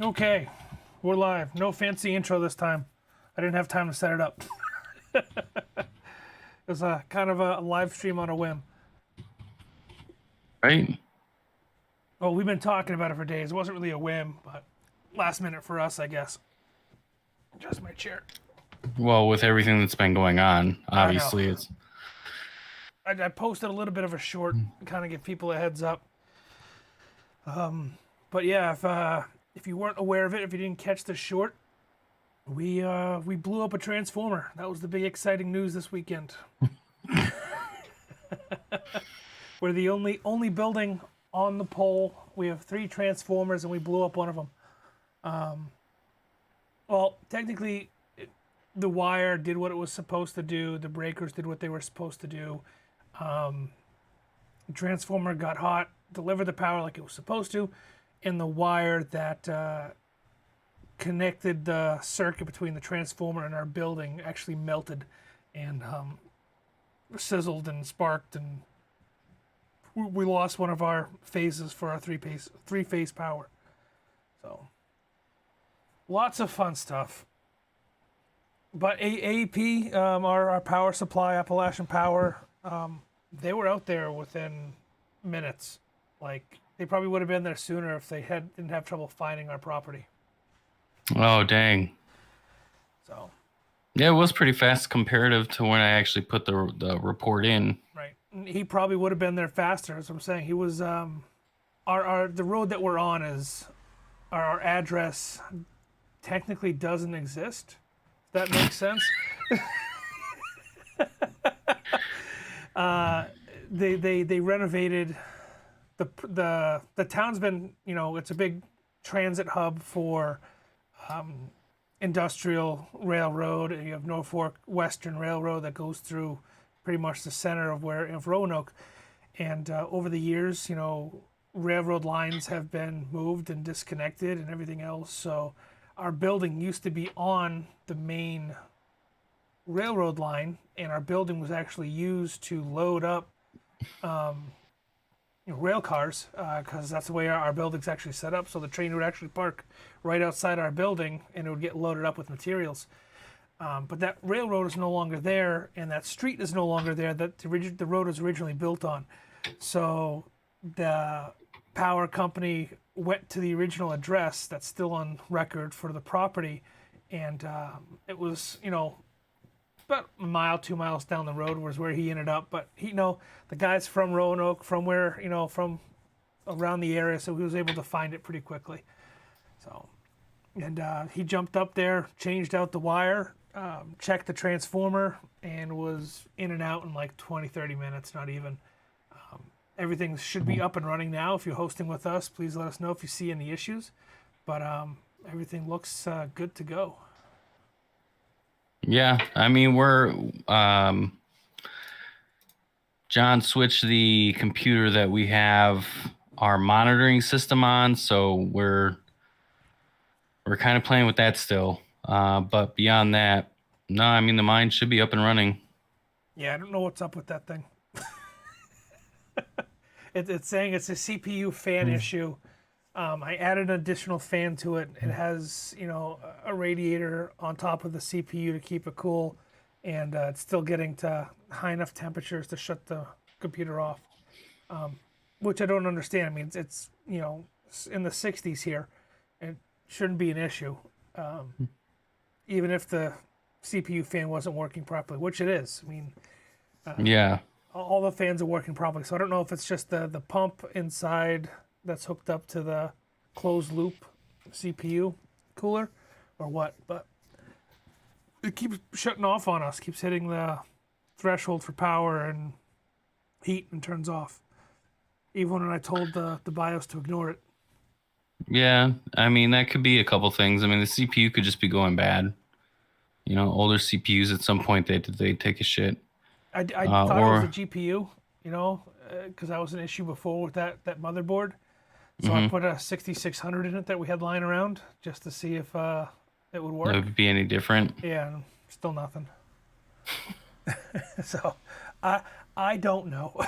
Okay, we're live. No fancy intro this time. I didn't have time to set it up. It was a kind of a live stream on a whim. Right. Well, we've been talking about it for days. It wasn't really a whim, but last minute for us, I guess. Adjust my chair. Well, with everything that's been going on, I know. obviously it's I posted a little bit of a short, kind of give people a heads up. But yeah, if you weren't aware of it, if you didn't catch the short, we blew up a transformer. That was the big exciting news this weekend. We're the only building on the pole. We have 3 transformers, and we blew up one of them. Well, technically, the wire did what it was supposed to do. The breakers did what they were supposed to do. The transformer got hot, delivered the power like it was supposed to, and the wire that connected the circuit between the transformer and our building actually melted and sizzled and sparked, and we lost one of our phases for our three phase power. So lots of fun stuff. But AAP, our power supply, Appalachian Power, they were out there within minutes. Like they probably would have been there sooner if they didn't have trouble finding our property. oh dang. So Yeah, it was pretty fast comparative to when I actually put the report in. right, and he probably would have been there faster. As I'm saying, he was our the road that we're on is our address technically doesn't exist. That makes sense. They renovated the town's been, it's a big transit hub for industrial railroad. You have Norfolk Western Railroad that goes through pretty much the center of Roanoke, and over the years, railroad lines have been moved and disconnected and everything else. So our building used to be on the main railroad line, and our building was actually used to load up rail cars, because that's the way our building's actually set up. So the train would actually park right outside our building, and it would get loaded up with materials. But that railroad is no longer there, and that street is no longer there that the road was originally built on. So the power company went to the original address that's still on record for the property, and it was, about a mile, 2 miles down the road was where he ended up. But the guy's from Roanoke, from where, from around the area, so he was able to find it pretty quickly. So, and he jumped up there, changed out the wire, checked the transformer, and was in and out in like 20, 30 minutes, not even. Everything should be up and running now. If you're hosting with us, please let us know if you see any issues. But everything looks good to go. Yeah, I mean we're John switched the computer that we have our monitoring system on, so we're kind of playing with that still. But beyond that, no, I mean the mine should be up and running. Yeah, I don't know what's up with that thing. It's saying it's a CPU fan issue. I added an additional fan to it. It has, a radiator on top of the CPU to keep it cool, and it's still getting to high enough temperatures to shut the computer off, which I don't understand. I mean, it's in the 60s here. It shouldn't be an issue, even if the CPU fan wasn't working properly, which it is. I mean, Yeah. all the fans are working properly. So I don't know if it's just the pump inside that's hooked up to the closed loop CPU cooler or what, but it keeps shutting off on us, keeps hitting the threshold for power and heat and turns off. Even when I told the BIOS to ignore it. Yeah, I mean that could be a couple things. I mean the CPU could just be going bad. Older CPUs at some point they take a shit. I thought it was the Or GPU, because that was an issue before with that motherboard. So I mhm, put a 6600 in it that we had lying around just to see if it would it work. would be any different. Yeah, still nothing. So I don't know.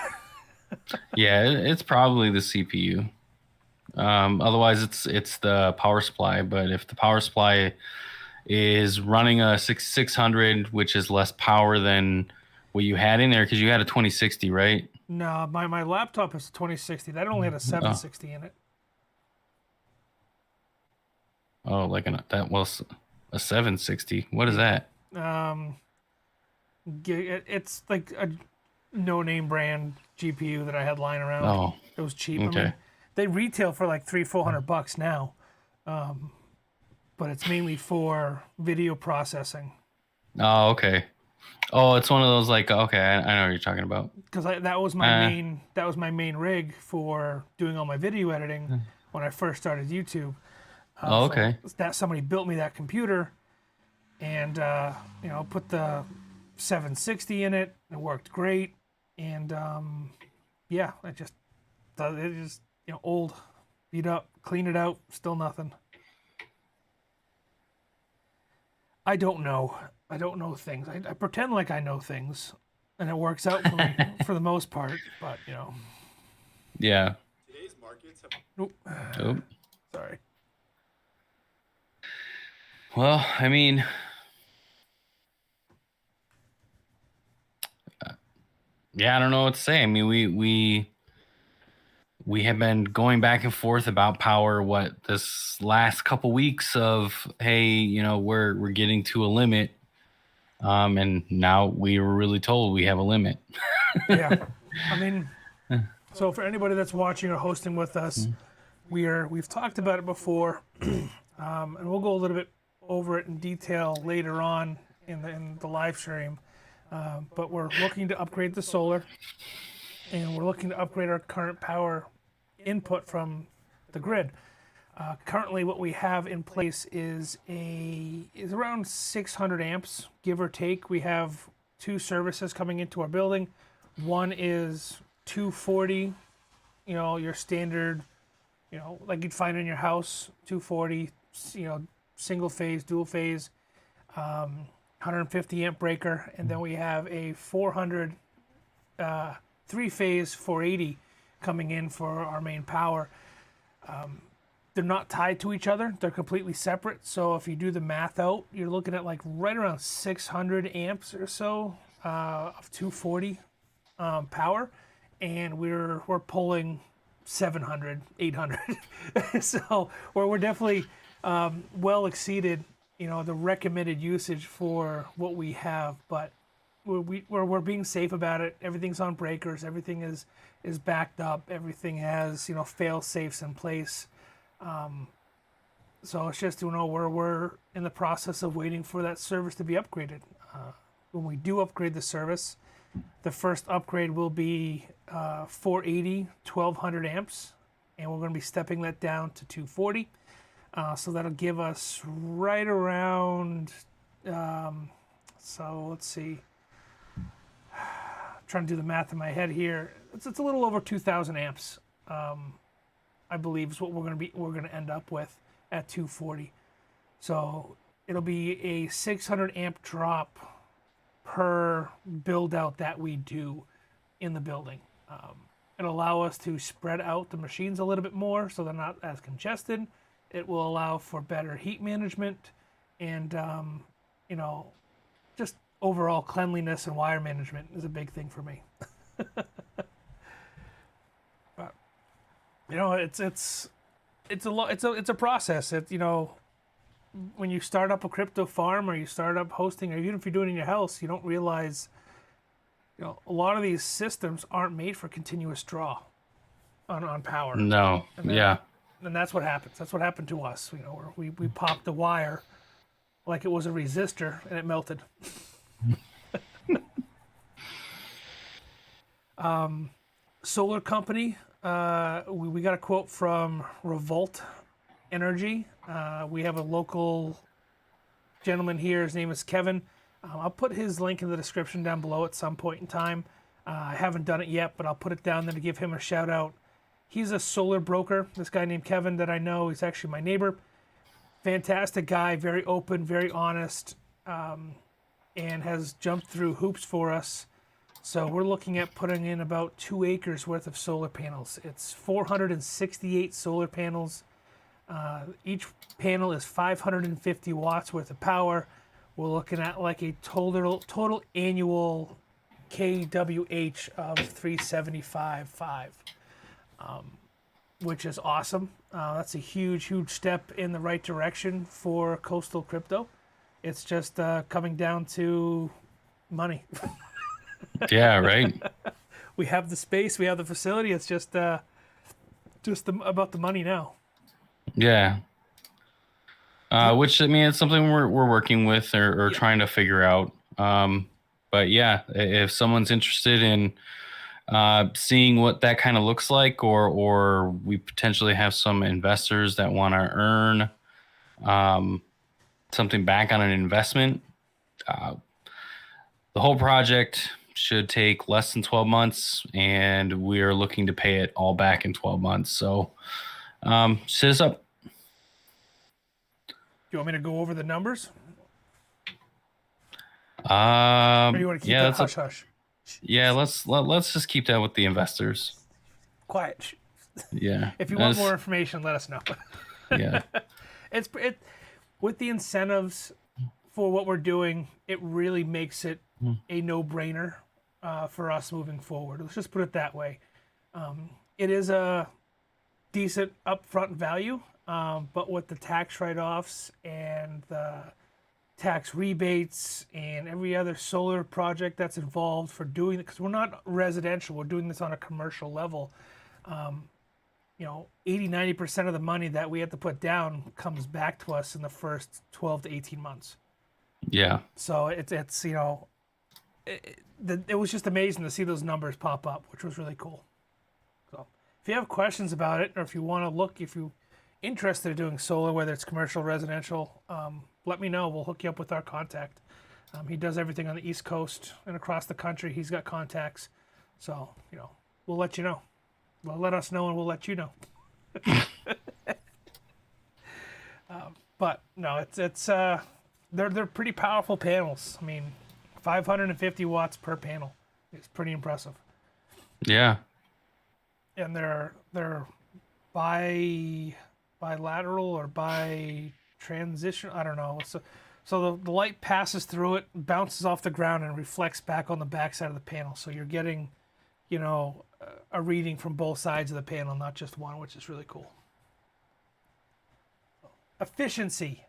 Yeah, it's probably the CPU. Otherwise, it's the power supply. But if the power supply is running a 600, which is less power than what you had in there, because you had a 2060, right? No, my laptop is 2060. That only had a Oh, 760 in it. oh, that was a 760. What is Yeah. that? Um, it's like a no-name brand GPU that I had lying around. Oh, It was cheap. I okay. mean, they retail for like $300-400 now, but it's mainly for video processing. Oh, okay. Oh, it's one of those like, okay, I know what you're talking about. Because Uh, that was my main rig for doing all my video editing when I first started YouTube. oh, So okay. that somebody built me that computer, and put the 760 in it. It worked great, and yeah, I just thought it just old, beat up, clean it out, still nothing. I don't know. I don't know things. I pretend like I know things, and it works out for me for the most part. But Yeah. oop, Oh, sorry. well, I mean, yeah, I don't know what to say. I mean, we have been going back and forth about power what this last couple weeks of, hey, we're getting to a limit, and now we were really told we have a limit. Yeah, I mean, so for anybody that's watching or hosting with us, we've talked about it before, and we'll go a little bit over it in detail later on in the live stream. But we're looking to upgrade the solar, and we're looking to upgrade our current power input from the grid. Currently, what we have in place is around 600 amps, give or take. We have two services coming into our building. One is 240, your standard, like you'd find in your house, 240, single phase, dual phase, 150 amp breaker, and then we have a 400 three phase 480 coming in for our main power. They're not tied to each other, they're completely separate. So if you do the math out, you're looking at like right around 600 amps or so of 240 power, and we're pulling 700, 800. So we're definitely well exceeded the recommended usage for what we have, but we're being safe about it. Everything's on breakers, everything is backed up, everything has fail safes in place. So it's just we're in the process of waiting for that service to be upgraded. When we do upgrade the service, the first upgrade will be 480, 1200 amps, and we're going to be stepping that down to 240. So that'll give us right around. So let's see. Trying to do the math in my head here. It's a little over 2,000 amps. I believe is what we're going to end up with at 240. So it'll be a 600 amp drop per build out that we do in the building. It'll allow us to spread out the machines a little bit more so they're not as congested. It will allow for better heat management and just overall cleanliness and wire management is a big thing for me. But it's a lot. It's a process. When you start up a crypto farm or you start up hosting, or even if you're doing it in your house, you don't realize a lot of these systems aren't made for continuous draw on power. No, And yeah. that's what happens. That's what happened to us. We popped the wire like it was a resistor and it melted. Solar company. We got a quote from Revolt Energy. We have a local gentleman here. His name is Kevin. I'll put his link in the description down below at some point in time. I haven't done it yet, but I'll put it down there to give him a shout out. He's a solar broker. This guy named Kevin that I know, he's actually my neighbor. Fantastic guy, very open, very honest, and has jumped through hoops for us So we're looking at putting in about 2 acres worth of solar panels. It's 468 solar panels. Each panel is 550 watts worth of power. We're looking at like a total annual kWh of 375.5, which is awesome. That's a huge step in the right direction for coastal crypto. It's just coming down to money. Yeah, right. We have the space, we have the facility. It's just about the money now. Yeah. Which, I mean, it's something we're working with or Yeah. trying to figure out. But yeah, if someone's interested in seeing what that kind of looks like, or we potentially have some investors that want to earn something back on an investment, the whole project should take less than 12 months, and we are looking to pay it all back in 12 months. So sit us up. Do you want me to go over the numbers? Or Or do you want to keep yeah, that hush hush? yeah. Let's just keep that with the investors. Quiet. Yeah. If you want more information, let us know. Yeah. It with the incentives for what we're doing, it really makes it a no-brainer for us moving forward. Let's just put it that way. It is a decent upfront value, but with the tax write-offs and the tax rebates and every other solar project that's involved for doing it, because we're not residential, we're doing this on a commercial level. 80-90% of the money that we have to put down comes back to us in the first 12 to 18 months. Yeah. So it was just amazing to see those numbers pop up, which was really cool. So if you have questions about it, or if you want to look, if you're interested in doing solar, whether it's commercial, residential, let me know. We'll hook you up with our contact. He does everything on the East Coast and across the country. He's got contacts. So, we'll let you know. Well, let us know and we'll let you know. But no, it's they're pretty powerful panels. I mean, 550 watts per panel is pretty impressive. Yeah. And they're bilateral or by transition. I don't know. So the light passes through it, bounces off the ground, and reflects back on the backside of the panel. So you're getting, a reading from both sides of the panel, not just one, which is really cool. Efficiency.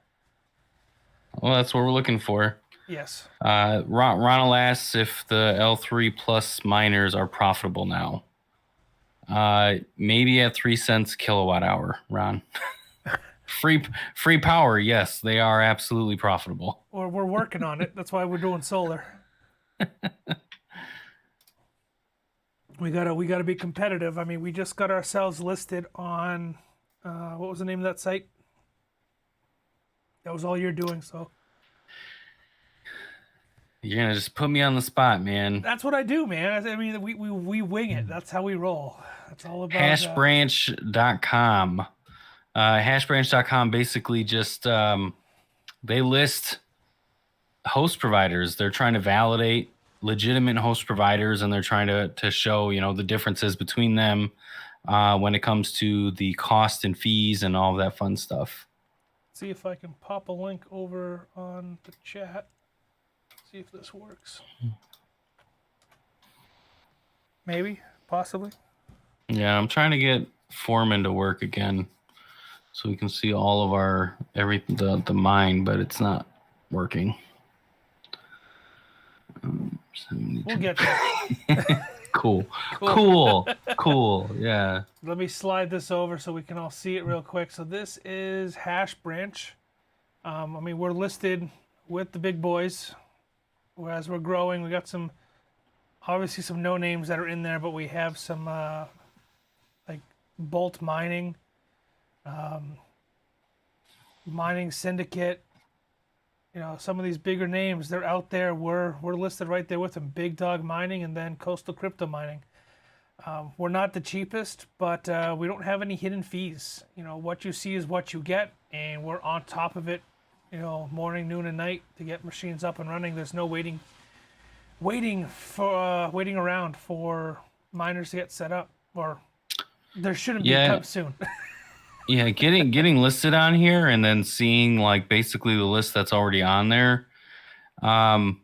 Well, that's what we're looking for. Yes. Ronald asks if the L3 plus miners are profitable now. Maybe at 3 cents kilowatt hour, Ron. Free power, yes, they are absolutely profitable. Or we're working on it. That's why we're doing solar. We gotta be competitive. I mean, we just got ourselves listed on what was the name of that site? That was all you're doing, so. You're gonna just put me on the spot, man. That's what I do, man. I mean, we wing it. That's how we roll. That's all about hashbranch.com. Hashbranch.com basically just they list host providers. They're trying to validate legitimate host providers, and they're trying to show the differences between them when it comes to the cost and fees and all of that fun stuff. See if I can pop a link over on the chat. See if this works. Maybe, possibly. Yeah, I'm trying to get Foreman to work again so we can see all of our the mine, but it's not working. We'll get there. Cool. Yeah. Let me slide this over so we can all see it real quick. So this is Hash Branch. I mean, we're listed with the big boys. As we're growing, we got obviously some no names that are in there, but we have some like Bolt Mining, Mining Syndicate. Some of these bigger names, they're out there. We're listed right there with them. Big Dog Mining and then Coastal Crypto Mining. We're not the cheapest, but we don't have any hidden fees. What you see is what you get, and we're on top of it, morning, noon, and night to get machines up and running. There's no waiting waiting around for miners to get set up, or there shouldn't be Yeah, come soon. yeah, getting listed on here and then seeing like basically the list that's already on there. Um,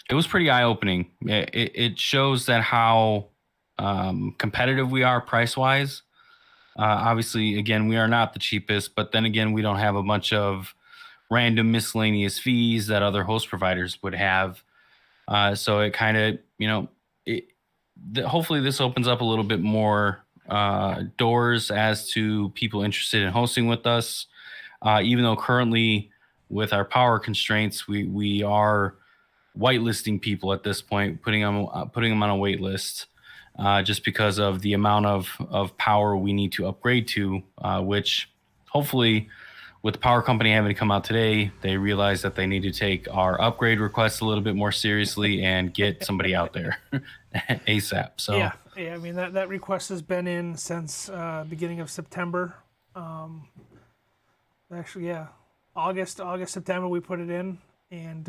it was pretty eye opening. It shows that how competitive we are price wise. Obviously, again, we are not the cheapest, but then again, we don't have a bunch of random miscellaneous fees that other host providers would have. So it kind of, it, hopefully this opens up a little bit more doors as to people interested in hosting with us. Even though currently with our power constraints, we are whitelisting people at this point, putting them on a wait list. Just because of the amount of power we need to upgrade to, which hopefully with the power company having to come out today, they realize that they need to take our upgrade requests a little bit more seriously and get somebody out there ASAP. So Yeah. I mean that request has been in since beginning of September. Actually, yeah, August, September we put it in, and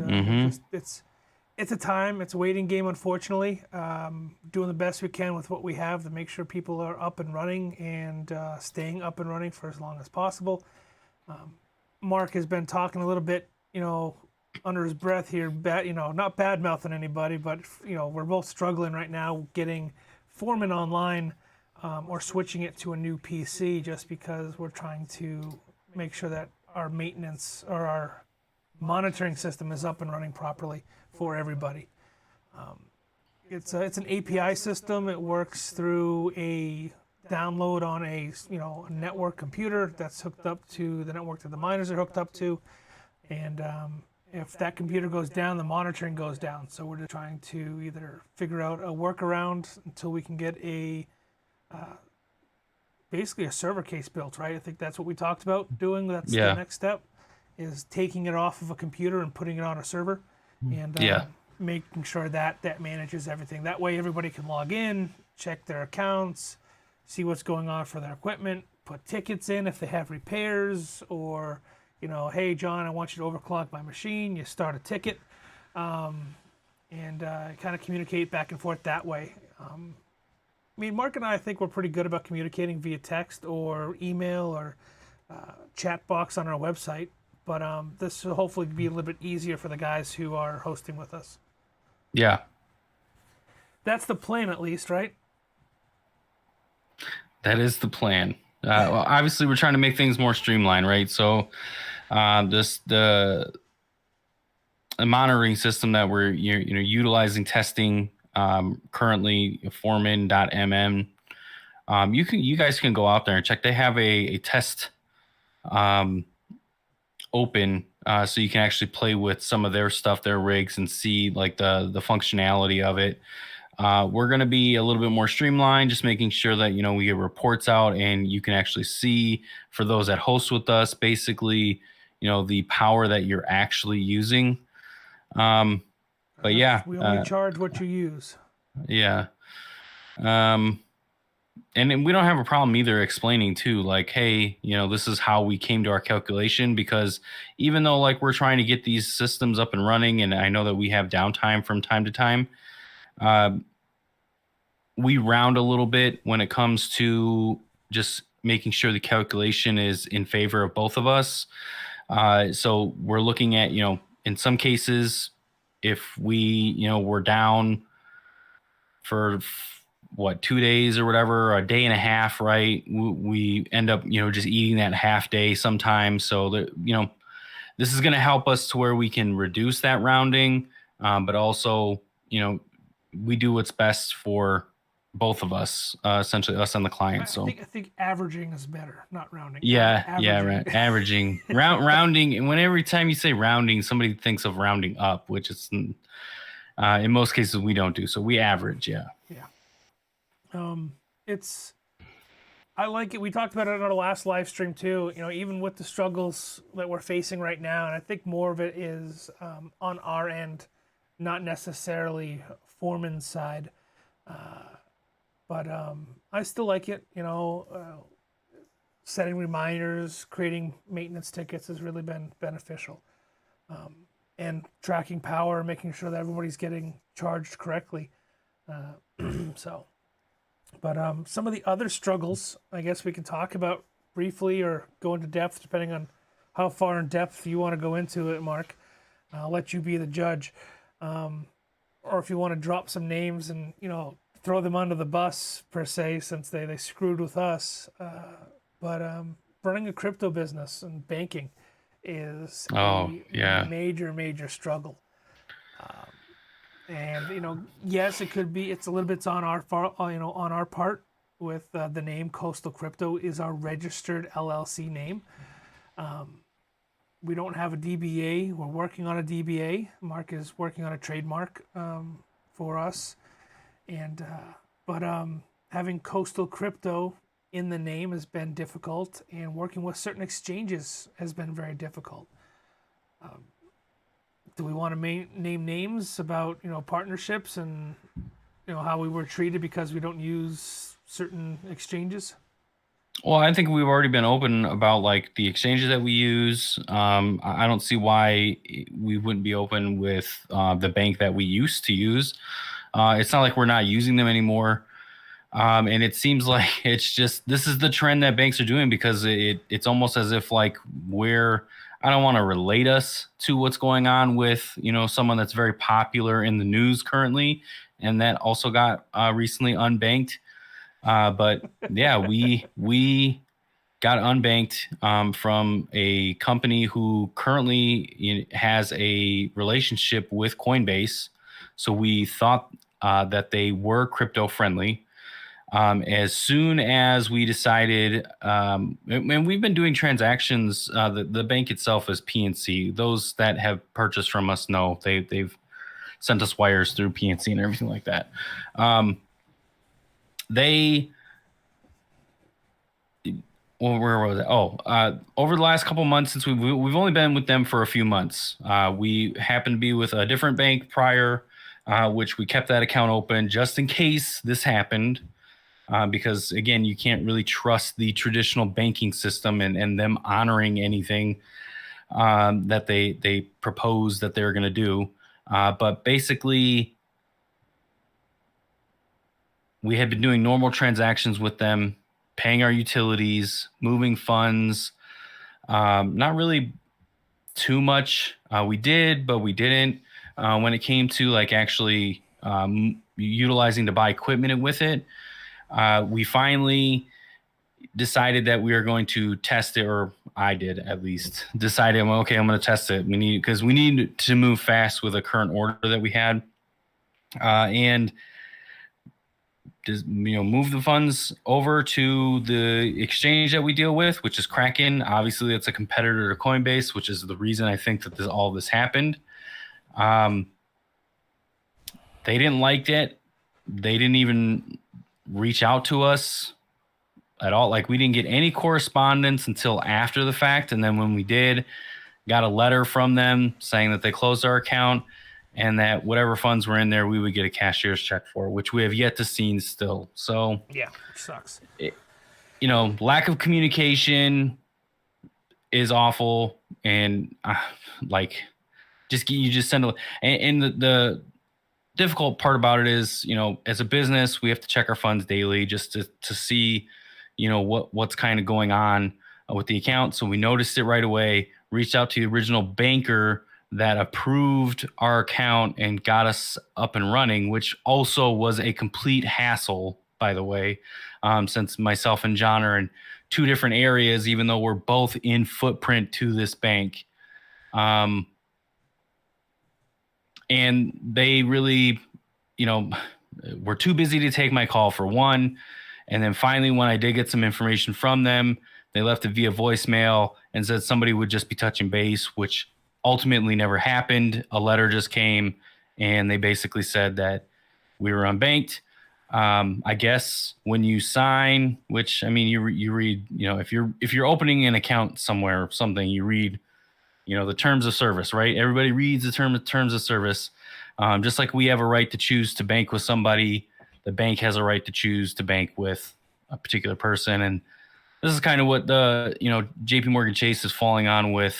it's a time, it's a waiting game, unfortunately. Doing the best we can with what we have to make sure people are up and running and staying up and running for as long as possible. Mark has been talking a little bit, under his breath here, not bad mouthing anybody, but we're both struggling right now getting Foreman online or switching it to a new PC, just because we're trying to make sure that our maintenance or our monitoring system is up and running properly for everybody. It's an API system. It works through a download on a network computer that's hooked up to the network that the miners are hooked up to, and if that computer goes down, the monitoring goes down. So we're just trying to either figure out a workaround until we can get basically a server case built, right? I think that's what we talked about doing. That's yeah, the next step, is taking it off of a computer and putting it on a server, and yeah, making sure that manages everything. That way everybody can log in, check their accounts, see what's going on for their equipment, put tickets in if they have repairs, or, hey, John, I want you to overclock my machine. You start a ticket, and kind of communicate back and forth that way. I mean, Mark and I think we're pretty good about communicating via text or email or chat box on our website, but this will hopefully be a little bit easier for the guys who are hosting with us. yeah. That's the plan, at least, right? That is the plan. Well, obviously, we're trying to make things more streamlined, right? So, the monitoring system that we're utilizing, testing currently, Foreman.mm. You guys can go out there and check. They have a test open, so you can actually play with some of their stuff, their rigs, and see like the functionality of it. We're going to be a little bit more streamlined, just making sure that we get reports out and you can actually see, for those that host with us, basically the power that you're actually using. But yeah, we only charge what you use. Yeah. And then we don't have a problem either explaining too, like, hey, this is how we came to our calculation, because even though like we're trying to get these systems up and running, and I know that we have downtime from time to time, we round a little bit when it comes to just making sure the calculation is in favor of both of us. So we're looking at, in some cases, if we, we're down for 2 days or whatever, a day and a half, right? We end up, just eating that half day sometimes. So that, this is going to help us to where we can reduce that rounding, but also, we do what's best for both of us, essentially us and the client. So I think averaging is better, not rounding. Yeah, averaging. right. Averaging, rounding, and when every time you say rounding, somebody thinks of rounding up, which is in most cases we don't do. So we average, yeah. I like it. We talked about it on our last live stream too. Even with the struggles that we're facing right now, and I think more of it is on our end, not necessarily Foreman's side. But I still like it. Setting reminders, creating maintenance tickets has really been beneficial. and tracking power, making sure that everybody's getting charged correctly. So, but some of the other struggles, I guess we can talk about briefly or go into depth, depending on how far in depth you want to go into it, Mark. I'll let you be the judge. Or if you want to drop some names and, throw them under the bus, per se, since they screwed with us. But running a crypto business and banking is major, major struggle. And yes, it's a little bit on our on our part with the name Coastal Crypto is our registered LLC name. We don't have a DBA. We're working on a DBA. Mark is working on a trademark for us, and but having Coastal Crypto in the name has been difficult, and working with certain exchanges has been very difficult. Do we want to name names about partnerships and how we were treated because we don't use certain exchanges? Well, I think we've already been open about like the exchanges that we use. I don't see why we wouldn't be open with the bank that we used to use. It's not like we're not using them anymore. And it seems like this is the trend that banks are doing, because it's almost as if like I don't want to relate us to what's going on with, someone that's very popular in the news currently, and that also got recently unbanked. But yeah, we got unbanked from a company who currently has a relationship with Coinbase. So we thought that they were crypto friendly. As soon as we decided, and we've been doing transactions, the bank itself is PNC. Those that have purchased from us know they've sent us wires through PNC and everything like that. Where was it? Over the last couple months, since we've only been with them for a few months, we happened to be with a different bank prior, which we kept that account open just in case this happened. Because again, you can't really trust the traditional banking system and them honoring anything that they propose that they're going to do. But basically, we had been doing normal transactions with them, paying our utilities, moving funds. Not really too much. We did, but we didn't. When it came to like actually utilizing to buy equipment with it, we finally decided that we are going to test it, or I did at least decided, okay, I'm going to test it. We need to move fast with a current order that we had, and just move the funds over to the exchange that we deal with, which is Kraken. Obviously, it's a competitor to Coinbase, which is the reason I think that all this happened. They didn't like it. They didn't even reach out to us at all. Like, we didn't get any correspondence until after the fact. And then when we did, got a letter from them saying that they closed our account and that whatever funds were in there, we would get a cashier's check for, which we have yet to see still. So yeah, which sucks. Lack of communication is awful. And you just send and the difficult part about it is, as a business, we have to check our funds daily just to see, what's kind of going on with the account. So we noticed it right away, reached out to the original banker that approved our account and got us up and running, which also was a complete hassle, by the way, since myself and John are in two different areas, even though we're both in footprint to this bank. And they really, were too busy to take my call, for one. And then finally, when I did get some information from them, they left it via voicemail and said somebody would just be touching base, which ultimately never happened. A letter just came and they basically said that we were unbanked. I guess when you sign, which, I mean, you read, if you're opening an account somewhere or something, you read, the terms of service, right? Everybody reads the terms of service. Just like we have a right to choose to bank with somebody, the bank has a right to choose to bank with a particular person. And this is kind of what the, JP Morgan Chase is falling on with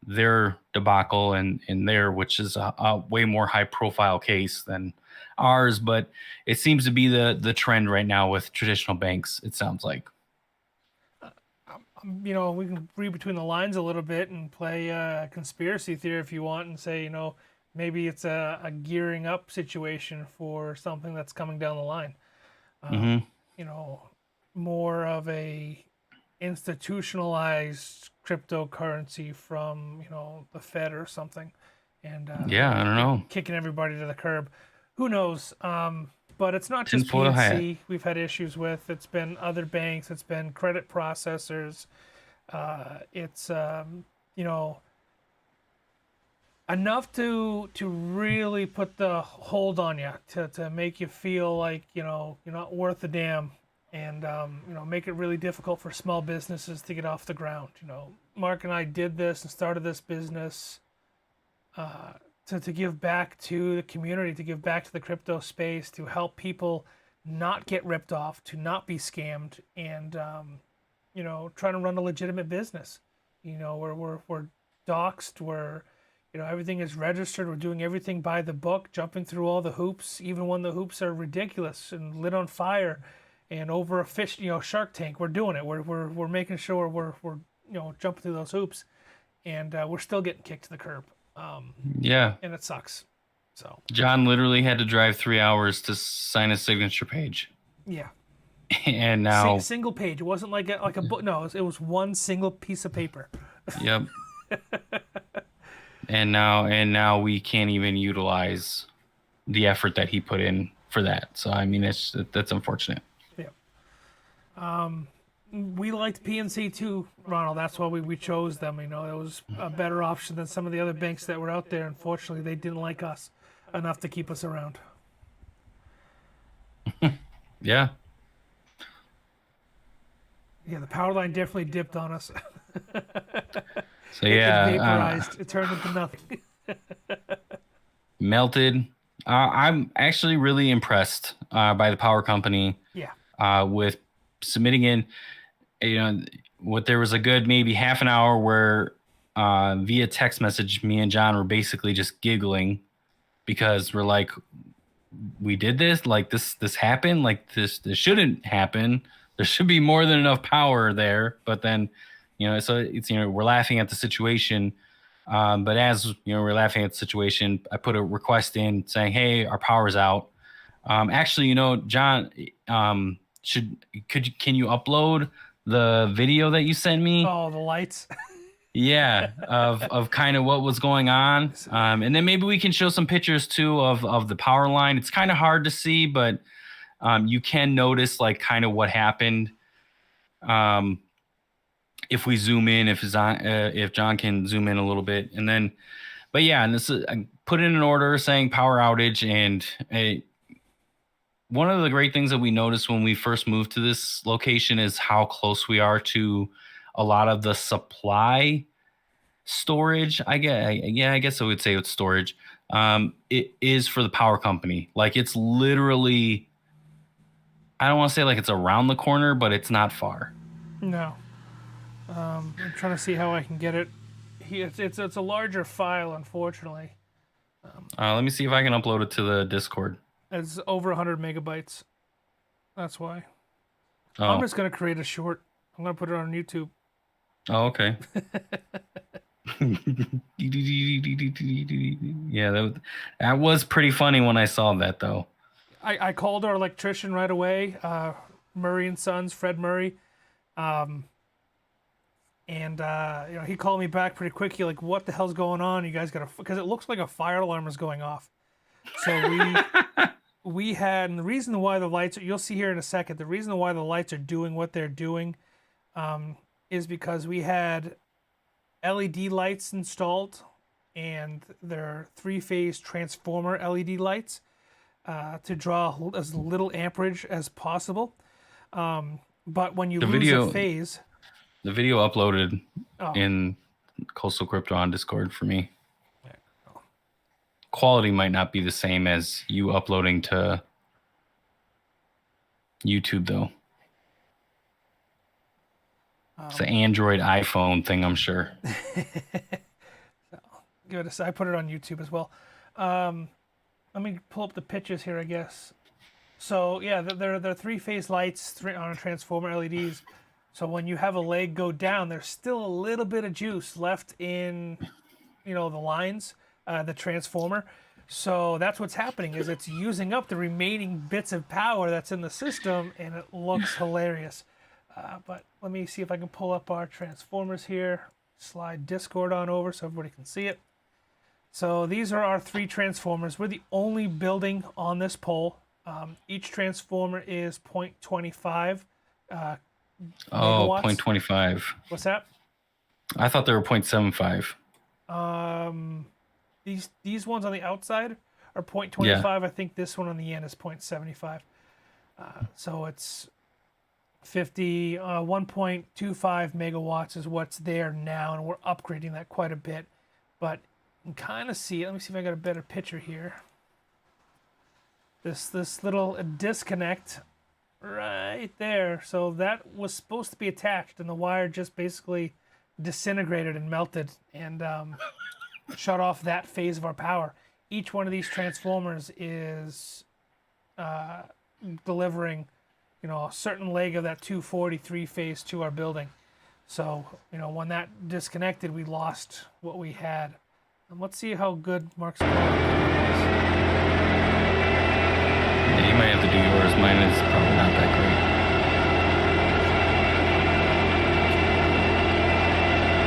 their debacle and their, which is a way more high profile case than ours, but it seems to be the trend right now with traditional banks. It sounds like. You know, we can read between the lines a little bit and play conspiracy theory if you want, and say, you know, maybe it's a gearing up situation for something that's coming down the line. Hmm. You know, more of a institutionalized cryptocurrency from, you know, the Fed or something, and Yeah, I don't know. kicking everybody to the curb. Who knows? But it's not just Tinfoil hat. PNC we've had issues with. It's been other banks. It's been credit processors. It's you know, enough to really put the hold on you, to make you feel like, you know, you're not worth a damn, and you know, make it really difficult for small businesses to get off the ground. You know, Mark and I did this and started this business to give back to the community, to give back to the crypto space, to help people not get ripped off, to not be scammed, and you know, trying to run a legitimate business. You know, we're doxxed, we're, you know, everything is registered, we're doing everything by the book, jumping through all the hoops, even when the hoops are ridiculous and lit on fire and over a fish, you know, shark tank. We're doing it. We're making sure we're you know, jumping through those hoops, and we're still getting kicked to the curb. Yeah. And it sucks. So John literally had to drive 3 hours to sign a signature page. yeah, And now, single page. It wasn't like a book. No, it was one single piece of paper. yep. And now we can't even utilize the effort that he put in for that. So I mean, that's unfortunate. Yeah. We liked PNC too, Ronald. That's why we chose them. You know, it was a better option than some of the other banks that were out there. Unfortunately, they didn't like us enough to keep us around. Yeah. Yeah, the power line definitely dipped on us. So It yeah, vaporized. It turned into nothing. melted. I'm actually really impressed by the power company Yeah. with submitting in. You know, what there was a good maybe half an hour where via text message, me and John were basically just giggling because we're like, we did this, like this happened, like this shouldn't happen. There should be more than enough power there. But then, you know, so it's, you know, we're laughing at the situation. But as you know, we're laughing at the situation, I put a request in saying, hey, our power's out. Actually, you know, John, can you upload the video that you sent me? Oh, the lights. Yeah, of kind of what was going on. And then maybe we can show some pictures too of the power line. It's kind of hard to see, but you can notice like kind of what happened. If we zoom in, if John can zoom in a little bit, and then, but yeah, and this is, I put in an order saying power outage, and one of the great things that we noticed when we first moved to this location is how close we are to a lot of the supply storage. I guess I would say it's storage. It is for the power company. Like it's literally, I don't want to say like it's around the corner, but it's not far. No. I'm trying to see how I can get it. It's a larger file, unfortunately. Let me see if I can upload it to the Discord. It's over 100 megabytes. That's why. Oh, I'm just gonna create a short. I'm gonna put it on YouTube. oh, okay. Yeah, that was pretty funny when I saw that though. I called our electrician right away, Murray and Sons, Fred Murray, and you know, he called me back pretty quickly, like, "What the hell's going on? You guys got to," because it looks like a fire alarm is going off. So we had, and the reason why the lights, you'll see here in a second, the reason why the lights are doing what they're doing, is because we had LED lights installed, and they're three-phase transformer LED lights to draw as little amperage as possible. But when you lose a phase, the video uploaded oh, in Coastal Crypto on Discord for me. Quality might not be the same as you uploading to YouTube though. It's an Android iPhone thing, I'm sure. give it a. I put it on YouTube as well. Let me pull up the pictures here, I guess. So yeah, they're 3-phase lights on a transformer LEDs. So when you have a leg go down, there's still a little bit of juice left in, the lines, the transformer. So that's what's happening is it's using up the remaining bits of power that's in the system, and it looks hilarious. But let me see if I can pull up our transformers here. Slide Discord on over so everybody can see it. So these are our 3 transformers. We're the only building on this pole. Each transformer is 0.25 Oh, megawatts. 0.25. What's that? I thought they were 0.75. These ones on the outside are 0.25. Yeah. I think this one on the end is 0.75. So it's 1.25 megawatts is what's there now, and we're upgrading that quite a bit. But you can kind of see it. Let me see if I got a better picture here. This little disconnect right there. So that was supposed to be attached, and the wire just basically disintegrated and melted and shut off that phase of our power. Each one of these transformers is delivering, a certain leg of that 243 phase to our building. So, when that disconnected, we lost what we had. And let's see how good Mark's quality is. Yeah, you might have to do yours. Mine is probably not that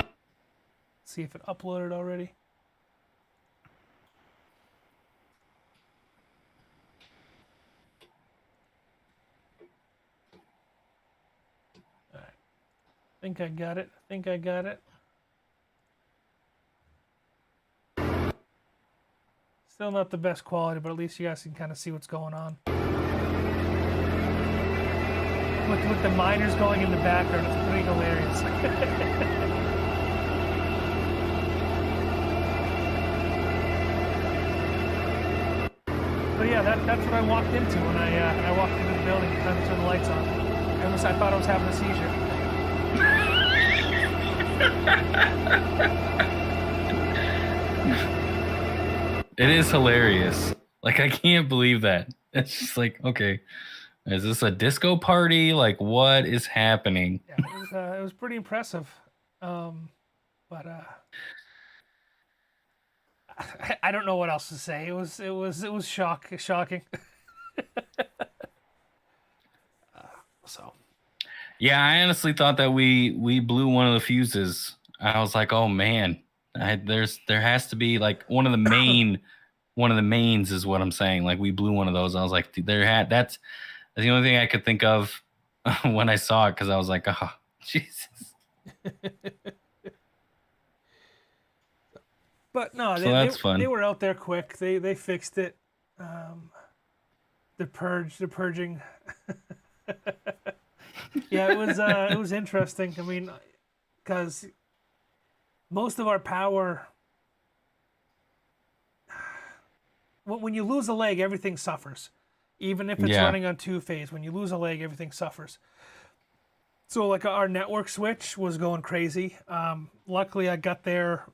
great. See if it uploaded already. All right. I think I got it. Still not the best quality, but at least you guys can kind of see what's going on. With the miners going in the background, it's pretty hilarious. But yeah, that's what I walked into when I walked into the building and tried to turn the lights on. I thought I was having a seizure. It is hilarious. Like, I can't believe that. It's just like, okay, is this a disco party? Like, what is happening? Yeah, it was pretty impressive. But I don't know what else to say. It was shocking. So. Yeah, I honestly thought that we blew one of the fuses. I was like, oh man, there has to be like one of the mains is what I'm saying. Like, we blew one of those. I was like, that's the only thing I could think of when I saw it, because I was like, oh Jesus. But no, that's fun. They were out there quick. They fixed it. They're purging. Yeah, it was interesting. I mean, because most of our power, when you lose a leg, everything suffers. Even if it's running on 2-phase, when you lose a leg, everything suffers. So like our network switch was going crazy. Luckily, I got there,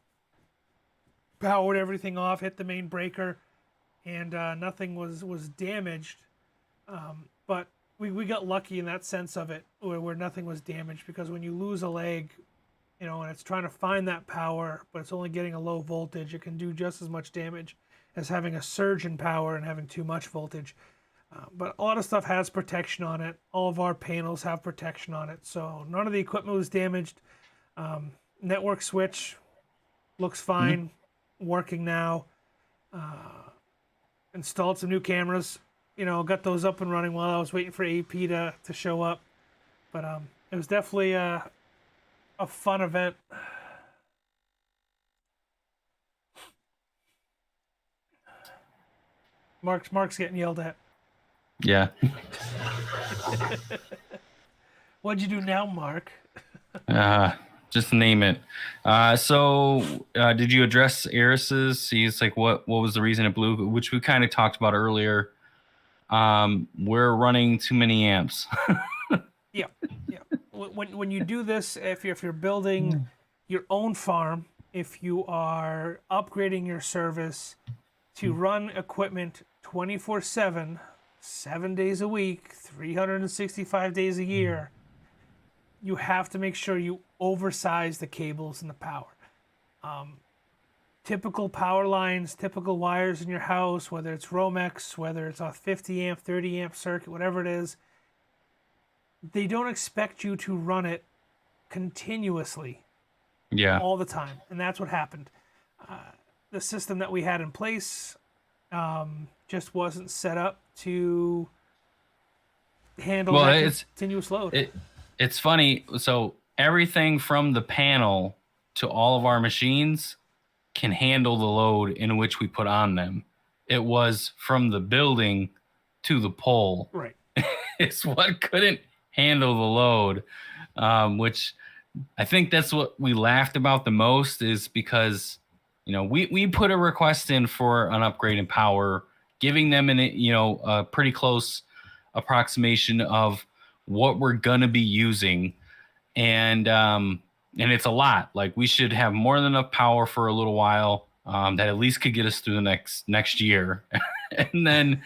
powered everything off, hit the main breaker, and nothing was damaged. But we got lucky in that sense of it, where nothing was damaged, because when you lose a leg, and it's trying to find that power, but it's only getting a low voltage, it can do just as much damage as having a surge in power and having too much voltage. But a lot of stuff has protection on it. All of our panels have protection on it, so none of the equipment was damaged. Network switch looks fine, working now. Installed some new cameras. Got those up and running while I was waiting for AP to show up. But it was definitely a fun event. Mark's getting yelled at. Yeah. What'd you do now, Mark? Just name it. So did you address Eris's? He's like, what was the reason it blew? Which we kind of talked about earlier. We're running too many amps. Yeah. When you do this, if you're building your own farm, if you are upgrading your service to run equipment 24/7, 7 days a week, 365 days a year, you have to make sure you oversize the cables and the power. Typical power lines, typical wires in your house, whether it's Romex, whether it's a 50 amp, 30 amp circuit, whatever it is, they don't expect you to run it continuously Yeah. all the time. And that's what happened. The system that we had in place just wasn't set up to handle Well, that continuous load. It's funny. So everything from the panel to all of our machines can handle the load in which we put on them. It was from the building to the pole. Right. It's what couldn't handle the load, which I think that's what we laughed about the most, is because, you know, we put a request in for an upgrade in power, giving them a pretty close approximation of what we're gonna be using, and it's a lot. Like, we should have more than enough power for a little while, that at least could get us through the next year, and then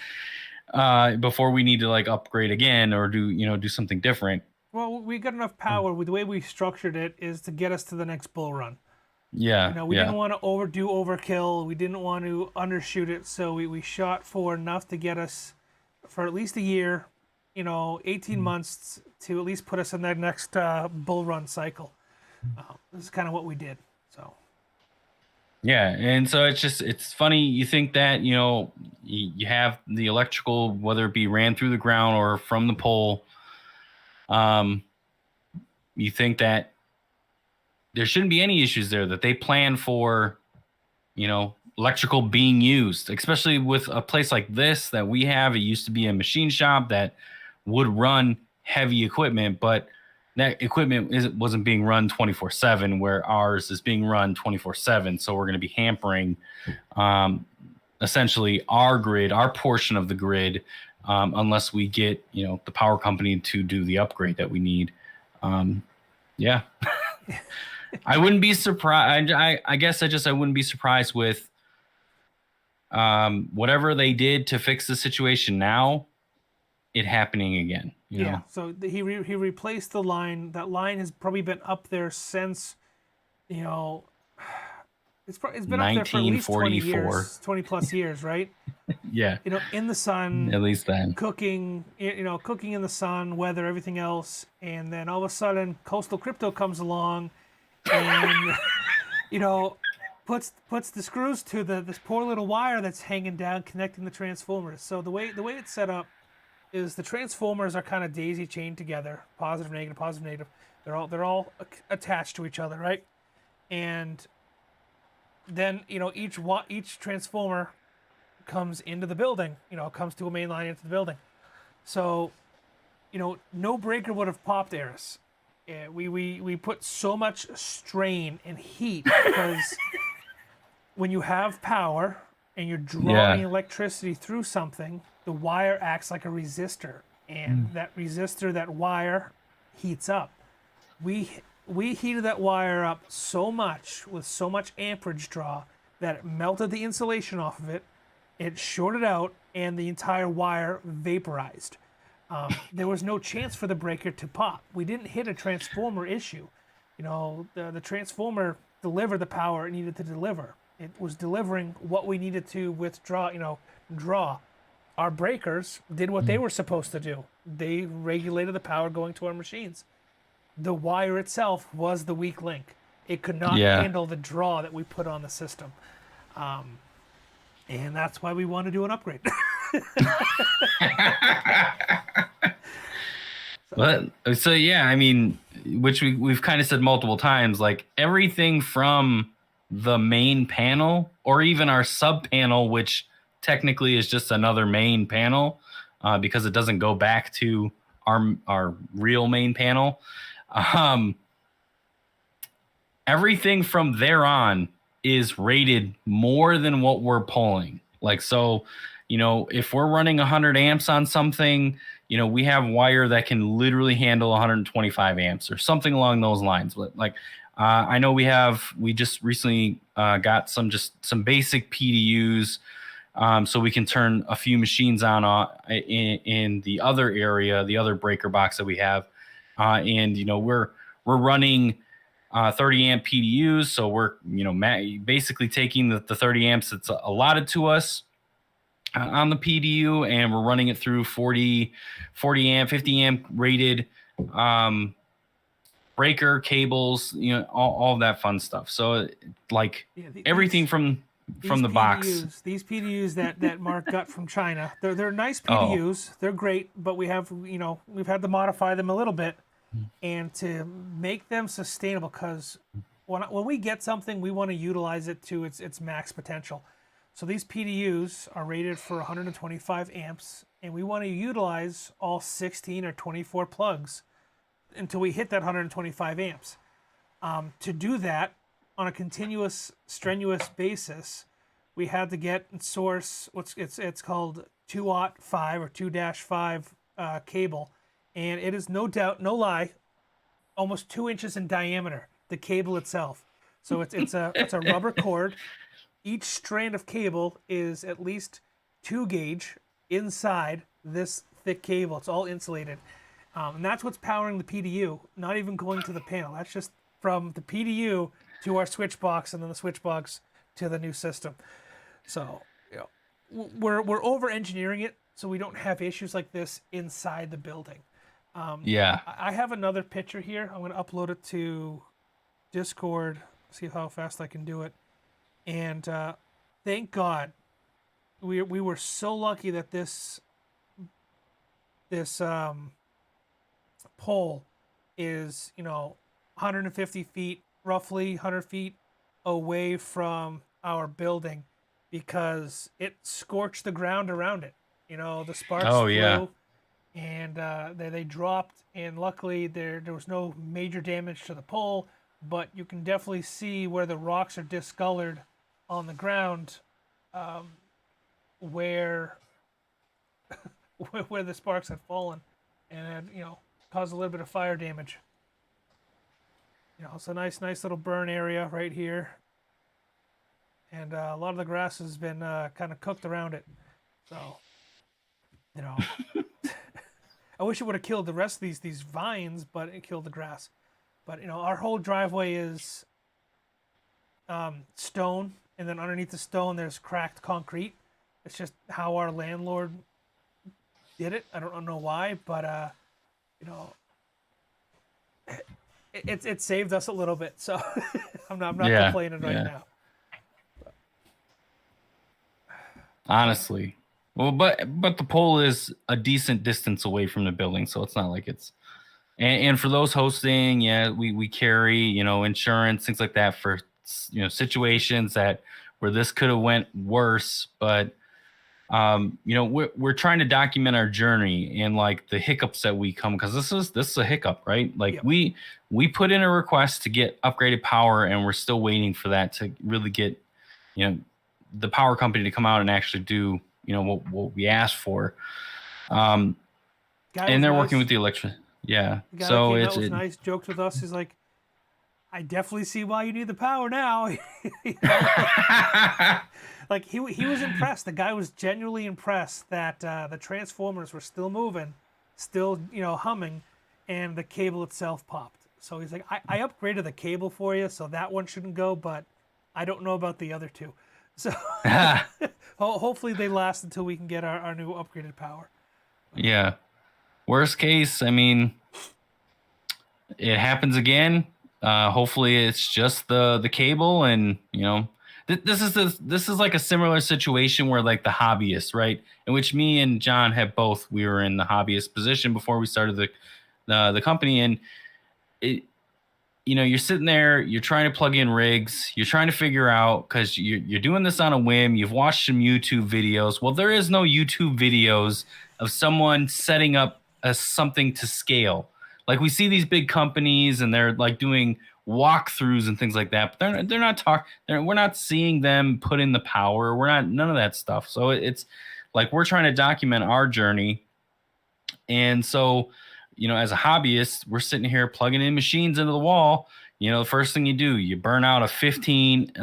before we need to like upgrade again or do something different. Well, we got enough power. With the way we structured it is to get us to the next bull run. Yeah, We didn't want to overdo overkill. We didn't want to undershoot it, so we shot for enough to get us for at least a year, 18 months to at least put us in that next bull run cycle. This is kind of what we did. So. Yeah, and so it's funny. You think that you have the electrical, whether it be ran through the ground or from the pole. You think that there shouldn't be any issues there, that they plan for, electrical being used, especially with a place like this that we have. It used to be a machine shop that would run heavy equipment, but that equipment wasn't being run 24/7, where ours is being run 24/7. So we're going to be hampering essentially our grid, our portion of the grid, unless we get the power company to do the upgrade that we need. Yeah. I wouldn't be surprised. I guess I wouldn't be surprised with whatever they did to fix the situation now, it happening again. You know? So he replaced the line. That line has probably been up there since, it's been up there for at least 20 years, 20 plus years, right? Yeah. In the sun. At least then. Cooking, cooking in the sun, weather, everything else, and then all of a sudden, Coastal Crypto comes along, and puts the screws to this poor little wire that's hanging down, connecting the transformers. So the way it's set up is the transformers are kind of daisy chained together, positive, negative, positive, negative. They're all attached to each other, right? And then each transformer comes into the building. Comes to a main line into the building. So, no breaker would have popped, Eris. We put so much strain and heat because when you have power and you're drawing electricity through something, the wire acts like a resistor, and that resistor, that wire, heats up. We heated that wire up so much with so much amperage draw that it melted the insulation off of it. It shorted out, and the entire wire vaporized. There was no chance for the breaker to pop. We didn't hit a transformer issue. The transformer delivered the power it needed to deliver. It was delivering what we needed to withdraw, draw. Our breakers did what they were supposed to do. They regulated the power going to our machines. The wire itself was the weak link. It could not handle the draw that we put on the system. And that's why we want to do an upgrade. So yeah, I mean, which we've kind of said multiple times, like everything from the main panel or even our sub panel, which technically is just another main panel because it doesn't go back to our real main panel. Everything from there on is rated more than what we're pulling. Like, so, if we're running 100 amps on something, we have wire that can literally handle 125 amps or something along those lines. But like, I know we just recently got some basic PDUs, so we can turn a few machines on in the other area, the other breaker box that we have, and we're running 30 amp PDUs. So we're basically taking the 30 amps that's allotted to us on the PDU, and we're running it through 40 amp, 50 amp rated breaker cables, all of that fun stuff. So like everything from the box. These PDUs that Mark got from China, they're nice PDUs. They're great, but we've had to modify them a little bit, and to make them sustainable, because when we get something, we want to utilize it to its max potential. So these PDUs are rated for 125 amps, and we want to utilize all 16 or 24 plugs until we hit that 125 amps. To do that on a continuous, strenuous basis, we had to get and source it's called 2-5 or 2-5 cable, and it is no lie, almost 2 inches in diameter, the cable itself. So it's a rubber cord. Each strand of cable is at least 2 gauge inside this thick cable. It's all insulated. And that's what's powering the PDU, not even going to the panel. That's just from the PDU to our switch box, and then the switch box to the new system. So we're over engineering it so we don't have issues like this inside the building. I have another picture here. I'm going to upload it to Discord, see how fast I can do it. And thank God, we were so lucky that this pole is 150 feet, roughly 100 feet away from our building, because it scorched the ground around it. The sparks flew, and they dropped, and luckily there was no major damage to the pole, but you can definitely see where the rocks are discolored on the ground, where the sparks had fallen, and caused a little bit of fire damage. It's a nice little burn area right here, and a lot of the grass has been kind of cooked around it. So, I wish it would have killed the rest of these vines, but it killed the grass. But our whole driveway is stone, and then underneath the stone there's cracked concrete. It's just how our landlord did it. I don't know why, but it saved us a little bit. So I'm not complaining right now. Honestly, well, but the pole is a decent distance away from the building, so it's not like it's. And for those hosting, we carry insurance, things like that for situations where this could have went worse. But we're trying to document our journey and like the hiccups that we come, because this is a hiccup, right? Like we put in a request to get upgraded power, and we're still waiting for that to really get the power company to come out and actually do what we asked for. And they're working with the electric. Yeah. The guy so that came out was nice, joked with us. He's like, I definitely see why you need the power now. Like he was impressed. The guy was genuinely impressed that the transformers were still moving, still humming, and the cable itself popped. So he's like, I upgraded the cable for you, so that one shouldn't go, but I don't know about the other two. So hopefully they last until we can get our new upgraded power. Yeah. Worst case, I mean, it happens again. Hopefully it's just the cable, and this is like a similar situation where like the hobbyist, right? In which me and John we were in the hobbyist position before we started the company, and you're sitting there, you're trying to plug in rigs, you're trying to figure out, because you're doing this on a whim. You've watched some YouTube videos. Well, there is no YouTube videos of someone setting up something to scale. Like we see these big companies and they're like doing walkthroughs and things like that, but they're not we're not seeing them put in the power. None of that stuff. So it's like we're trying to document our journey And so, as a hobbyist, we're sitting here plugging in machines into the wall. The first thing you do, you burn out a 15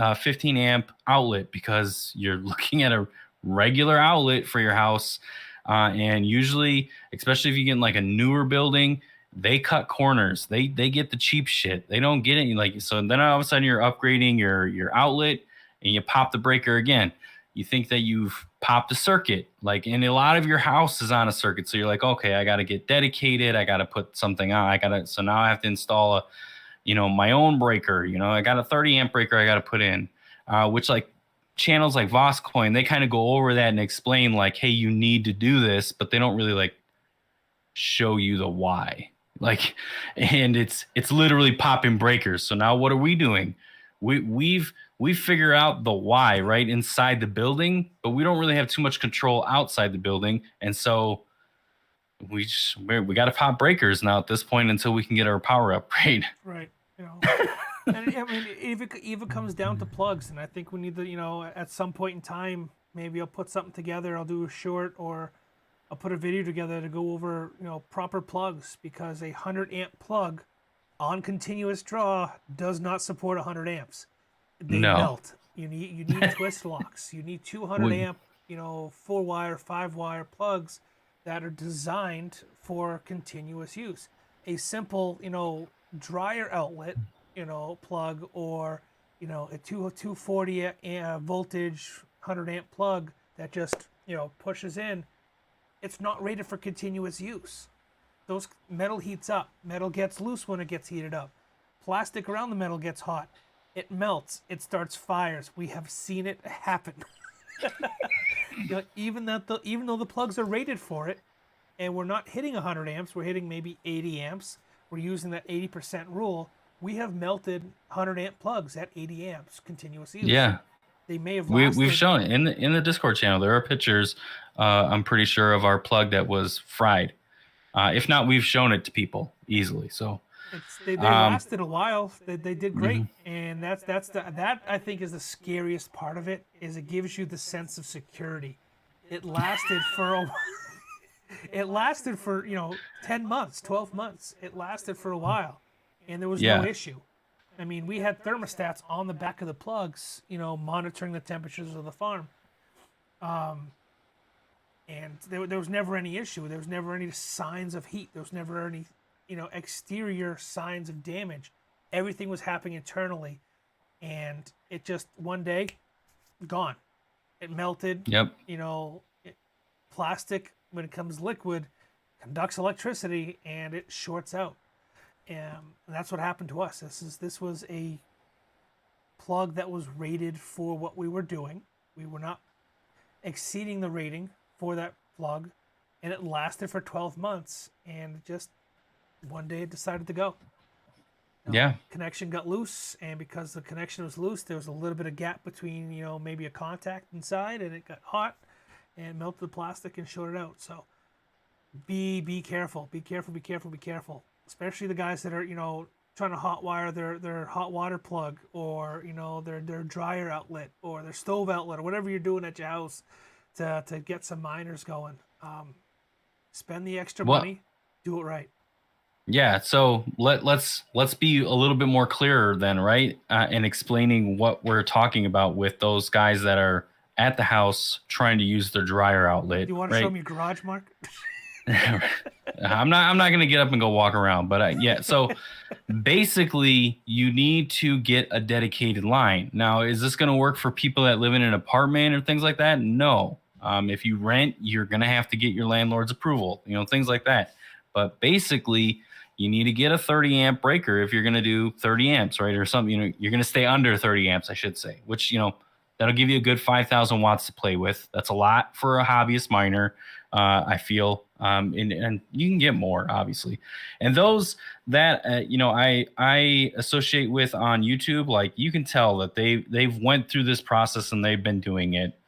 amp outlet because you're looking at a regular outlet for your house. And usually, especially if you get in like a newer building, they cut corners. They get the cheap shit. They don't get it. So then all of a sudden you're upgrading your outlet and you pop the breaker again. You think that you've popped a circuit, and a lot of your house is on a circuit. So you're like, okay, I got to get dedicated. I got to put something on. So now I have to install my own breaker. I got a 30 amp breaker I got to put in, which channels like Voscoin, they kind of go over that and explain hey, you need to do this, but they don't really show you the why. And it's literally popping breakers. So now what are we doing? We figure out the why right inside the building, but we don't really have too much control outside the building. And so we got to pop breakers now at this point until we can get our power upgrade. Right. And I mean, it comes down to plugs, and I think we need to, at some point in time, maybe I'll put something together. I'll do a short, or I'll put a video together to go over, proper plugs, because a 100 amp plug on continuous draw does not support 100 amps. They melt. You need twist locks. You need 200 amp, 4-wire, 5-wire plugs that are designed for continuous use. A simple, dryer outlet, plug, or a 240 voltage 100 amp plug that just pushes in, it's not rated for continuous use. Those metal heats up. Metal gets loose when it gets heated up. Plastic around the metal gets hot. It melts. It starts fires. We have seen it happen. Even though the plugs are rated for it, and we're not hitting 100 amps, we're hitting maybe 80 amps. We're using that 80% rule. We have melted 100 amp plugs at 80 amps continuous use. Yeah. They may have lasted. We've shown it in the Discord channel. There are pictures, I'm pretty sure, of our plug that was fried. If not, we've shown it to people easily. So they lasted a while. They did great, and that I think is the scariest part of it. Is it gives you the sense of security. It lasted for it lasted for 10 months, 12 months. It lasted for a while, and there was no issue. I mean, we had thermostats on the back of the plugs, monitoring the temperatures of the farm. And there was never any issue. There was never any signs of heat. There was never any, exterior signs of damage. Everything was happening internally. And it just, one day, gone. It melted. Yep. Plastic, when it comes liquid, conducts electricity, and it shorts out. And that's what happened to us. This was a plug that was rated for what we were doing. We were not exceeding the rating for that plug, and it lasted for 12 months, and just one day it decided to go. Connection got loose, and because the connection was loose, there was a little bit of gap between maybe a contact inside, and it got hot and melted the plastic and shorted out. So be careful, especially the guys that are trying to hot wire their hot water plug, or their dryer outlet, or their stove outlet, or whatever you're doing at your house to get some miners going. Spend the extra money, do it right. Yeah, so let's be a little bit more clearer then, right? In explaining what we're talking about with those guys that are at the house trying to use their dryer outlet. Do you want to show me your garage, Mark? I'm not going to get up and go walk around, but so basically you need to get a dedicated line. Now, is this going to work for people that live in an apartment or things like that? No. If you rent, you're going to have to get your landlord's approval, things like that. But basically, you need to get a 30 amp breaker if you're going to do 30 amps, right? Or something, you're going to stay under 30 amps, I should say, which, that'll give you a good 5,000 watts to play with. That's a lot for a hobbyist miner, I feel. And you can get more, obviously. And those that, I associate with on YouTube, you can tell that they've went through this process and they've been doing it.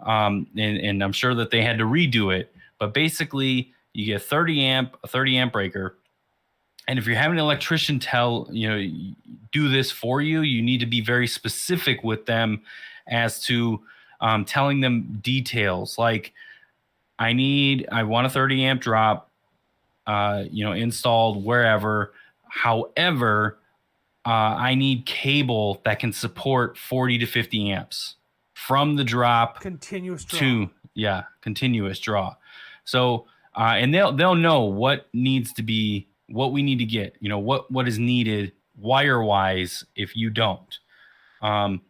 And I'm sure that they had to redo it. But basically, you get a 30 amp breaker. And if you're having an electrician do this for you, you need to be very specific with them as to telling them details. Like, I want a 30 amp drop. installed wherever. However, I need cable that can support 40 to 50 amps from the drop Continuous draw. to continuous draw. So and they'll know what needs to be, what we need to get, what is needed wire wise if you don't. And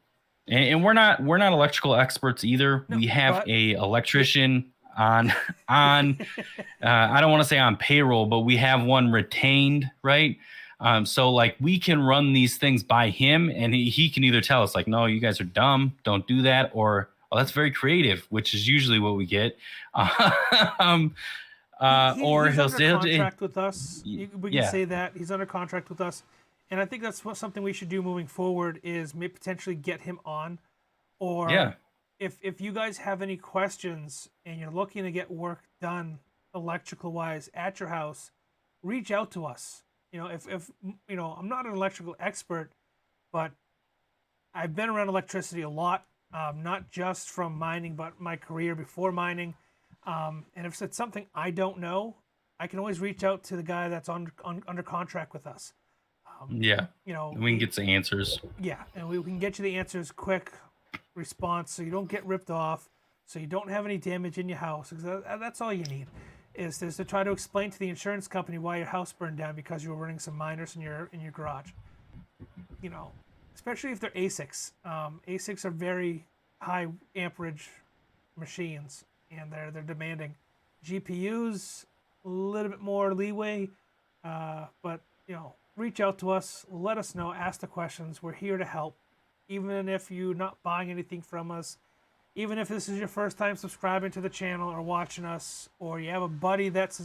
we're not electrical experts either. No, we have but- a electrician on I don't want to say on payroll, but we have one retained, right? So like we can run these things by him, and he can either tell us like, no, you guys are dumb, don't do that, or oh, that's very creative, which is usually what we get. Or he's he'll under say contract with us. We can yeah. say that he's under contract with us, and I think that's something we should do moving forward is maybe potentially get him on, or Yeah. if you guys have any questions and you're looking to get work done electrical wise at your house, reach out to us. If I'm not an electrical expert, but I've been around electricity a lot, not just from mining, but my career before mining. And if it's something I don't know, I can always reach out to the guy that's under contract with us. We can get some answers. Yeah, and we can get you the answers quick response, so you don't get ripped off, so you don't have any damage in your house. That's all you need. Is to try to explain to the insurance company why your house burned down because you were running some miners in your garage. Especially if they're ASICs. ASICs are very high amperage machines, and they're demanding. GPUs a little bit more leeway, but reach out to us, let us know, ask the questions. We're here to help, even if you're not buying anything from us. Even if this is your first time subscribing to the channel or watching us, or you have a buddy that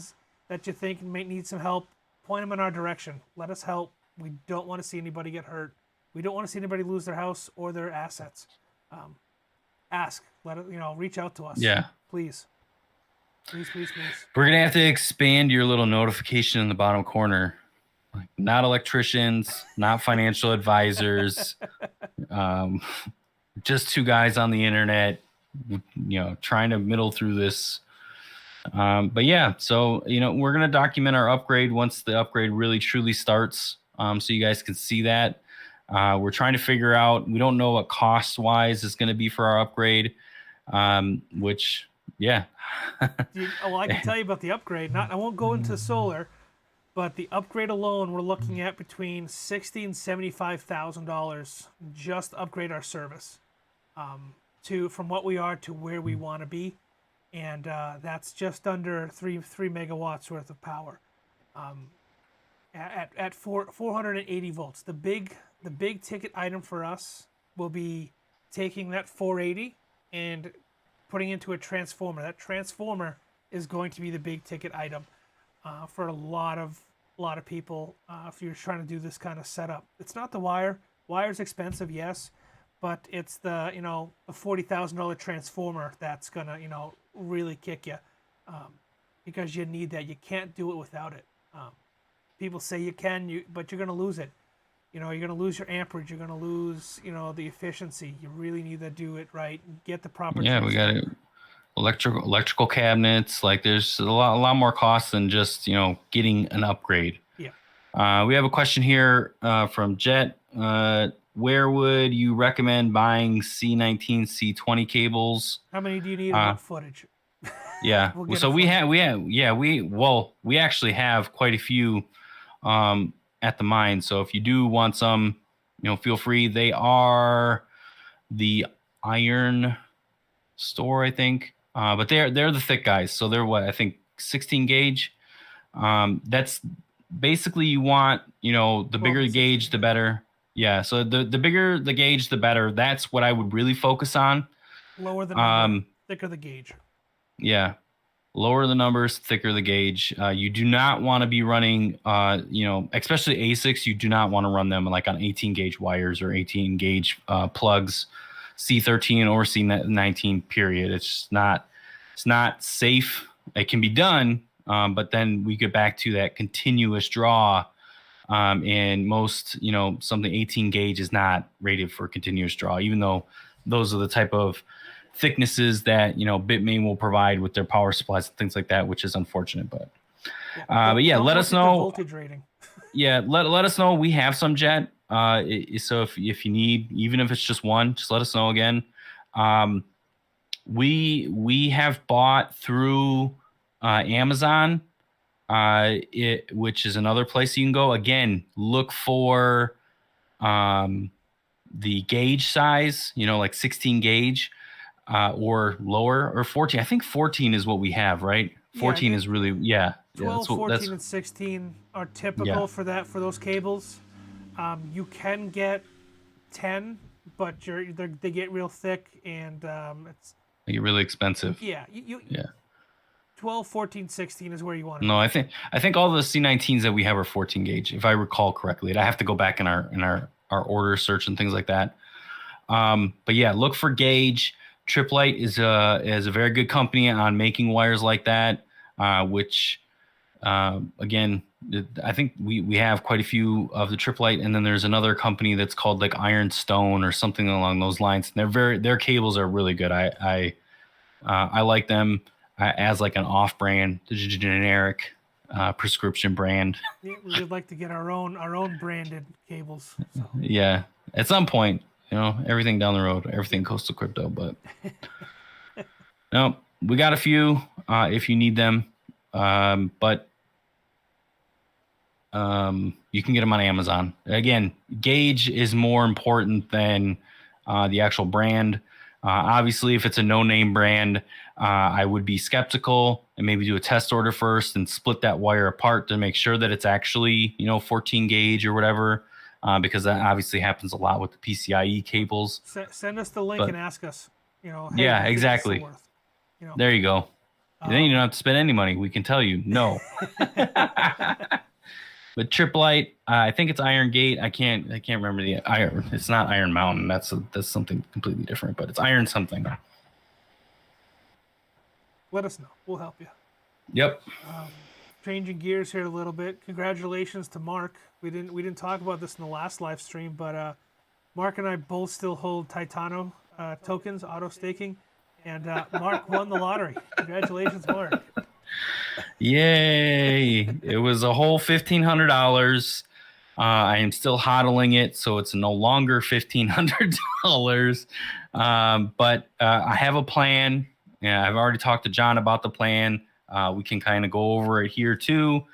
you think may need some help, point them in our direction. Let us help. We don't want to see anybody get hurt. We don't want to see anybody lose their house or their assets. Ask. Reach out to us. Yeah. Please. Please. We're going to have to expand your little notification in the bottom corner. Like, not electricians, not financial advisors, just two guys on the internet, trying to middle through this. But yeah, so, we're going to document our upgrade once the upgrade really truly starts. So you guys can see that. We're trying to figure out, we don't know what cost wise is going to be for our upgrade, which, yeah. Well, I can tell you about the upgrade. I won't go into solar, but the upgrade alone, we're looking at between $60,000 and $75,000 just to upgrade our service from what we are to where we want to be, and that's just under three megawatts worth of power at 480 volts. The big ticket item for us will be taking that 480 and putting into a transformer. That transformer is going to be the big ticket item for a lot of people if you're trying to do this kind of setup. It's not the wire. Wire's expensive, yes, but it's the $40,000 transformer that's gonna really kick you because you need that. You can't do it without it. People say you can, but you're gonna lose it. You're gonna lose your amperage. You're gonna lose the efficiency. You really need to do it right. Get the proper. Yeah, we got it. Electrical cabinets. Like, there's a lot more costs than just getting an upgrade. Yeah. We have a question here from Jet. Where would you recommend buying C19, C20 cables? How many do you need on footage? Yeah. So we actually have quite a few at the mine. So if you do want some, feel free. They are the iron store, I think. But they're the thick guys. So they're what, I think 16 gauge. That's basically, you want, the bigger the gauge, the better. Yeah. So the bigger the gauge, the better. That's what I would really focus on. Lower the number, thicker the gauge. Yeah. Lower the numbers, thicker the gauge. You do not want to be running, especially ASICs, you do not want to run them like on 18 gauge wires or 18 gauge plugs, C13 or C19 period. It's not safe. It can be done, but then we get back to that continuous draw. And most, something 18 gauge is not rated for continuous draw, even though those are the type of thicknesses that Bitmain will provide with their power supplies and things like that, which is unfortunate. But But yeah, Don't let look us at the know. voltage rating. Yeah, let us know. We have some jet. So if you need, even if it's just one, just let us know again. Um, we have bought through Amazon, which is another place you can go. Again, look for the gauge size. Like 16 gauge or lower, or 14. I think 14 is what we have, right? Yeah, 14 is really yeah. 12, That's 14, and 16 are typical yeah. for those cables. You can get 10, but they get real thick, and it's They get really expensive. yeah. Yeah. 12, 14, 16 is where you want to No, be. I think all the C19s that we have are 14 gauge, if I recall correctly. I have to go back in our order search and things like that. But yeah, look for Gauge. Triplite is a very good company on making wires like that, which again, I think we have quite a few of the Triplite, and then there's another company that's called like Ironstone or something along those lines. And their cables are really good. I like them as like an off-brand, generic prescription brand. Yeah, we would like to get our own branded cables. So. Yeah, at some point, everything down the road, everything coastal crypto. But no, we got a few if you need them, but you can get them on Amazon. Again, gauge is more important than the actual brand. Obviously, if it's a no-name brand, I would be skeptical and maybe do a test order first and split that wire apart to make sure that it's actually 14 gauge or whatever, because that obviously happens a lot with the PCIe cables. Send us the link and ask us. Hey, yeah, what is exactly. this worth? There you go. Then you don't have to spend any money. We can tell you no. But Triplite, I think it's Iron Gate. I can't remember the iron. It's not Iron Mountain. That's something completely different. But it's Iron something. Let us know. We'll help you. Yep. Changing gears here a little bit. Congratulations to Mark. We didn't talk about this in the last live stream, but Mark and I both still hold Titano tokens, auto staking, and Mark won the lottery. Congratulations, Mark. Yay! It was a whole $1,500. I am still hodling it, so it's no longer $1,500. But I have a plan. Yeah, I've already talked to John about the plan. We can kind of go over it here too.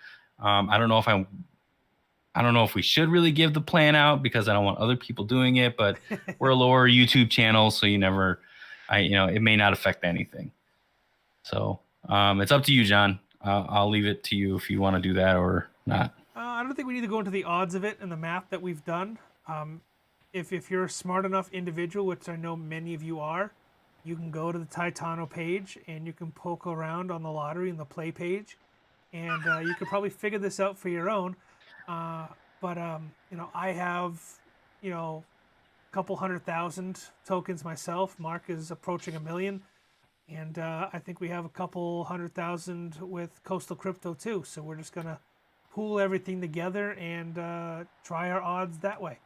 I don't know if we should really give the plan out because I don't want other people doing it. But we're a lower YouTube channel, so it may not affect anything. So it's up to you, John. I'll leave it to you if you want to do that or not. I don't think we need to go into the odds of it and the math that we've done. If you're a smart enough individual, which I know many of you are, you can go to the Titano page and you can poke around on the lottery and the play page, and you could probably figure this out for your own. But I have a couple 100,000 tokens myself. Mark is approaching 1 million. And I think we have a couple 100,000 with Coastal Crypto too. So we're just going to pool everything together and try our odds that way.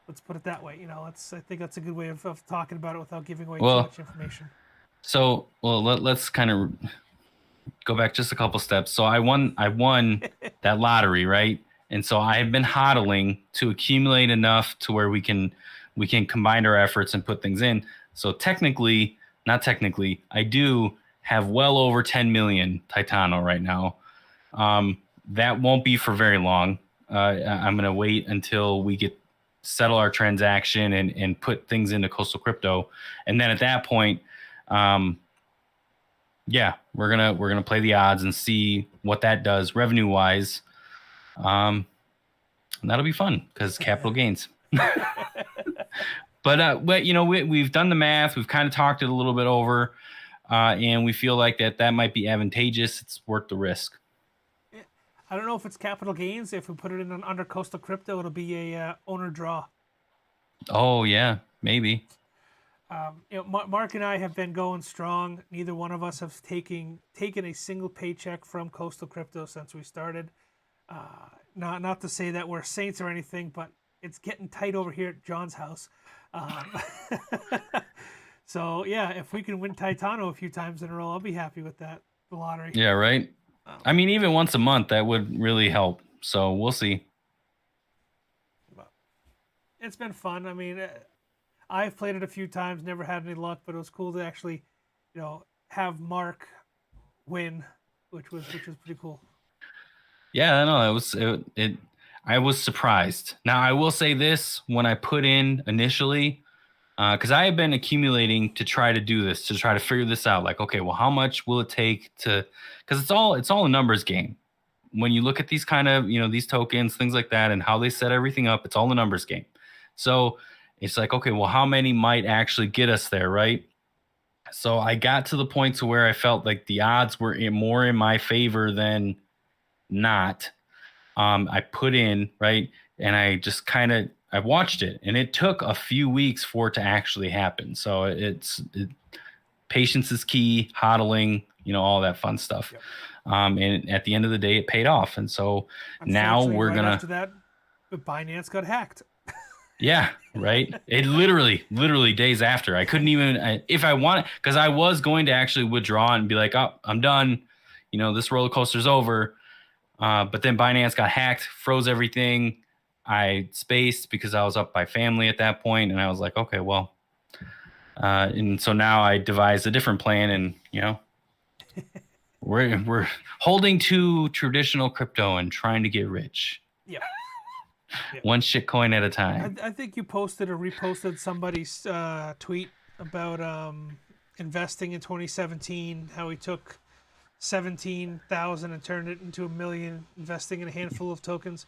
Let's put it that way. I think that's a good way of talking about it without giving away too much information. So, let's kind of go back just a couple steps. So I won that lottery, right? And so I have been hodling to accumulate enough to where we can combine our efforts and put things in. So not technically, I do have well over 10 million Titano right now. That won't be for very long. I'm going to wait until we settle our transaction and put things into Coastal Crypto. And then at that point, we're going to play the odds and see what that does revenue wise. And that'll be fun because capital gains. But we've done the math. We've kind of talked it a little bit over, and we feel like that might be advantageous. It's worth the risk. I don't know if it's capital gains. If we put it in under Coastal Crypto, it'll be a owner draw. Oh yeah, maybe. Mark and I have been going strong. Neither one of us have taken a single paycheck from Coastal Crypto since we started. Not to say that we're saints or anything, but it's getting tight over here at John's house. So yeah, if we can win Titano a few times in a row, I'll be happy with that. The lottery. Yeah, right. I mean, even once a month, that would really help. So we'll see. But it's been fun. I mean, I've played it a few times, never had any luck, but it was cool to actually, have Mark win, which was pretty cool. Yeah, I know. I was surprised. Now, I will say this: when I put in initially, because I have been accumulating to try to do this, to try to figure this out. Like, okay, well, how much will it take to? Because it's all a numbers game. When you look at these kind of these tokens, things like that, and how they set everything up, it's all a numbers game. So it's like, okay, well, how many might actually get us there, right? So I got to the point to where I felt like the odds were more in my favor than not. I put in, right, and I just I watched it, and it took a few weeks for it to actually happen. So patience is key, hodling, all that fun stuff. Yep. And at the end of the day, it paid off. And so now Unfortunately, we're right gonna, after that, the Binance got hacked. yeah, right. It literally days after, I couldn't even, if I wanted, because I was going to actually withdraw and be like, oh, I'm done. This roller coaster's over. But then Binance got hacked, froze everything. I spaced because I was up by family at that point, and I was like, okay, well, and so now I devised a different plan, and we're holding to traditional crypto and trying to get rich. Yeah. One shitcoin at a time. I think you posted or reposted somebody's tweet about investing in 2017, how he took 17,000 and turned it into 1 million, investing in a handful of tokens.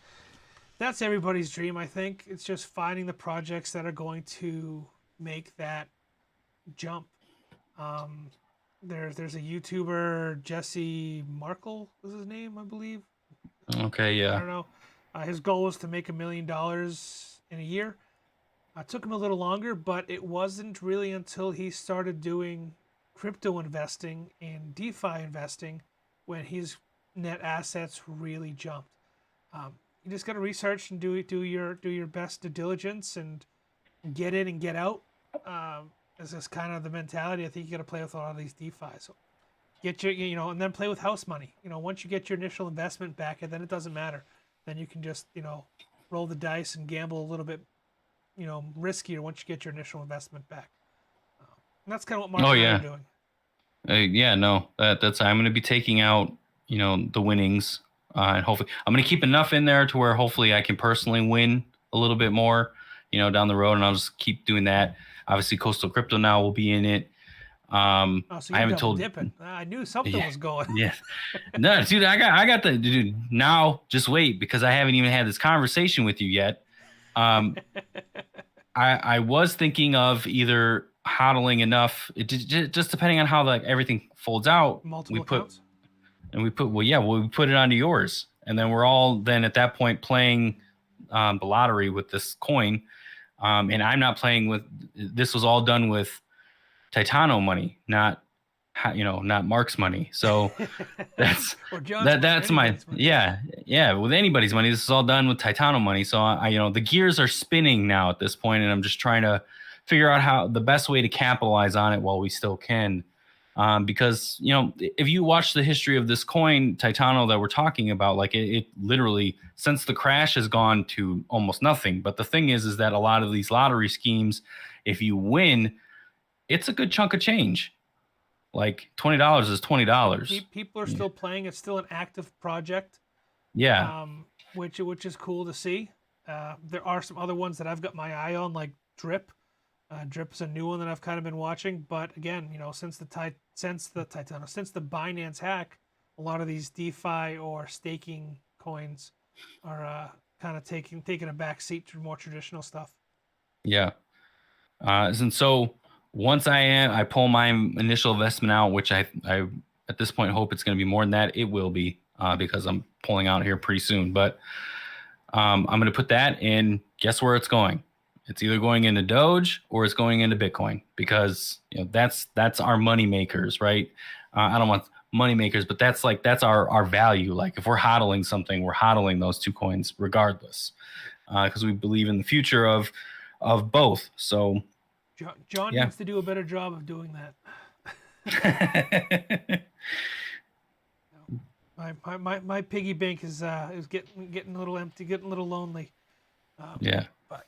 That's everybody's dream, I think. It's just finding the projects that are going to make that jump. There's a YouTuber, Jesse Markle is his name, I believe. Okay, I yeah. don't know. His goal was to make $1 million in a year. It took him a little longer, but it wasn't really until he started doing crypto investing and DeFi investing when his net assets really jumped. You just got to research and do your best due diligence and get in and get out. This is kind of the mentality. I think you got to play with a lot of these DeFi. So get your and then play with house money. Once you get your initial investment back, and then it doesn't matter. Then you can just roll the dice and gamble a little bit riskier once you get your initial investment back. And that's kind of what Mark and I are doing. Yeah, no, that's I'm going to be taking out the winnings, and hopefully I'm going to keep enough in there to where hopefully I can personally win a little bit more down the road, and I'll just keep doing that. Obviously, Coastal Crypto now will be in it. So you're I haven't told. Dipping. I knew something was going. Yeah, no, dude, I got the dude. Now just wait, because I haven't even had this conversation with you yet. I was thinking of either hodling enough, just depending on how everything folds out. Multiple accounts? We put it onto yours, and then we're all then at that point playing the lottery with this coin. And I'm not playing with. This was all done with Titano money, not Mark's money. So that's that's my money. With anybody's money. This is all done with Titano money. So I the gears are spinning now at this point, and I'm just trying to figure out how the best way to capitalize on it while we still can. Because if you watch the history of this coin Titano that we're talking about, like it literally, since the crash, has gone to almost nothing. But the thing is that a lot of these lottery schemes, if you win, it's a good chunk of change. Like $20 is $20. People are still playing. It's still an active project. Yeah. Which is cool to see. There are some other ones that I've got my eye on, like Drip. Drip is a new one that I've kind of been watching. But again, since the Binance hack, a lot of these DeFi or staking coins are kind of taking a back seat to more traditional stuff. Yeah. And so once I pull my initial investment out, which I at this point hope it's going to be more than that. It will be because I'm pulling out here pretty soon. But I'm going to put that in. Guess where it's going? It's either going into Doge or it's going into Bitcoin, because that's our money makers, right? I don't want money makers, but that's our value. Like if we're hodling something, we're hodling those two coins regardless, because we believe in the future of both. So John needs to do a better job of doing that. My piggy bank is getting a little empty, getting a little lonely. Yeah. But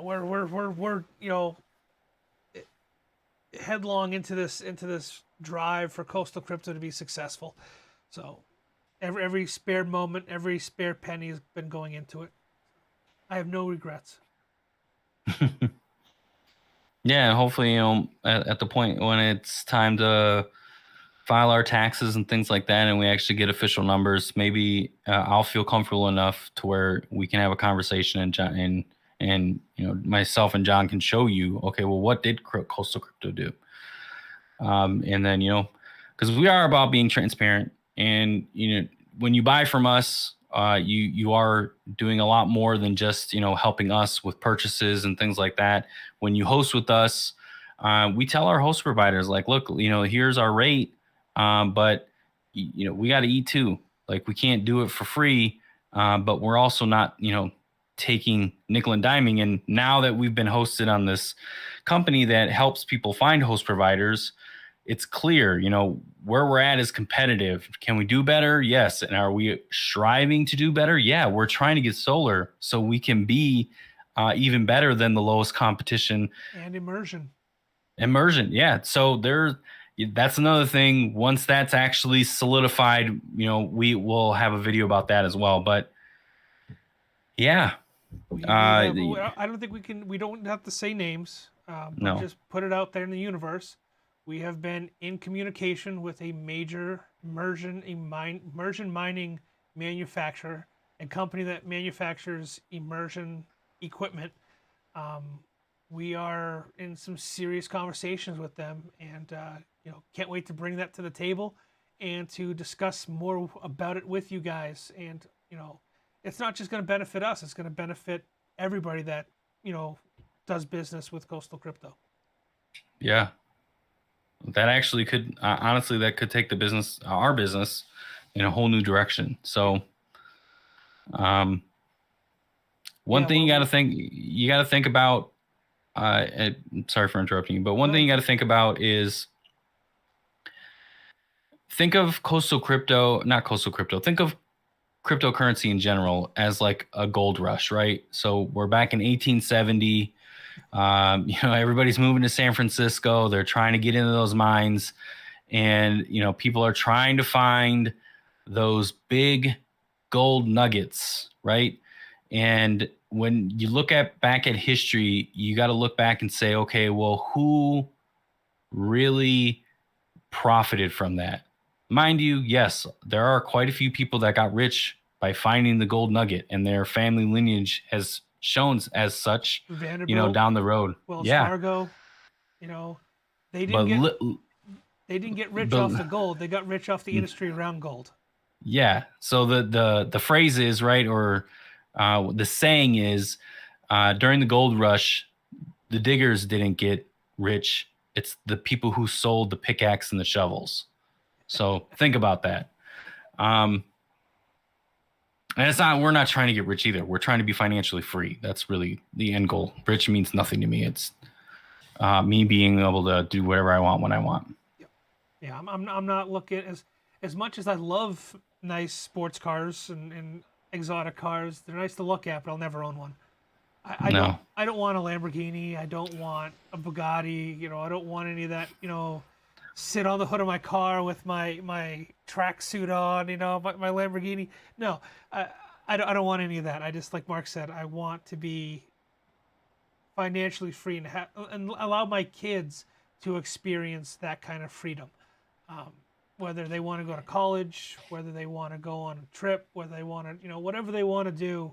we're headlong into this drive for coastal crypto to be successful. So every spare moment, every spare penny has been going into it. I have no regrets. Yeah, hopefully, at the point when it's time to file our taxes and things like that, and we actually get official numbers, maybe I'll feel comfortable enough to where we can have a conversation, and John and myself and John can show you, okay, well, what did Coastal Crypto do? And then because we are about being transparent, and when you buy from us, you are doing a lot more than just helping us with purchases and things like that. When you host with us, we tell our host providers, like, look, here's our rate, but we got to eat too. Like, we can't do it for free, but we're also not taking nickel and diming. And now that we've been hosted on this company that helps people find host providers, it's clear, where we're at is competitive. Can we do better? Yes. And are we striving to do better? Yeah, we're trying to get solar so we can be even better than the lowest competition. And immersion. Yeah. So that's another thing. Once that's actually solidified, we will have a video about that as well. But yeah. I don't think we don't have to say names, but No. just put it out there in the universe. We have been in communication with a major immersion mining manufacturer, a company that manufactures immersion equipment. We are in some serious conversations with them, and can't wait to bring that to the table and to discuss more about it with you guys. And it's not just going to benefit us; it's going to benefit everybody that does business with Coastal Crypto. Yeah. That actually could honestly, that could take our business in a whole new direction. So one thing you got to think about, sorry for interrupting you, but one thing you got to think about is, think of think of cryptocurrency in general as like a gold rush, right? So we're back in 1870. Everybody's moving to San Francisco. They're trying to get into those mines, and people are trying to find those big gold nuggets, right? And when you look back at history, you got to look back and say, okay, well, who really profited from that? Mind you, yes, there are quite a few people that got rich by finding the gold nugget, and their family lineage has shown as such, Vanderbilt, down the road. Wells Fargo, they didn't get rich off the gold. They got rich off the industry around gold. Yeah. So the phrase is, right, or the saying is, during the gold rush, the diggers didn't get rich. It's the people who sold the pickaxe and the shovels. So think about that. And we're not trying to get rich either. We're trying to be financially free. That's really the end goal. Rich means nothing to me. It's me being able to do whatever I want when I want. Yeah, I'm not looking as much as I love nice sports cars and exotic cars. They're nice to look at, but I'll never own one. I don't want a Lamborghini. I don't want a Bugatti. I don't want any of that. Sit on the hood of my car with my tracksuit on. My Lamborghini. No, I don't want any of that. I just, like Mark said, I want to be financially free and allow my kids to experience that kind of freedom. Whether they want to go to college, whether they want to go on a trip, whether they want to, whatever they want to do,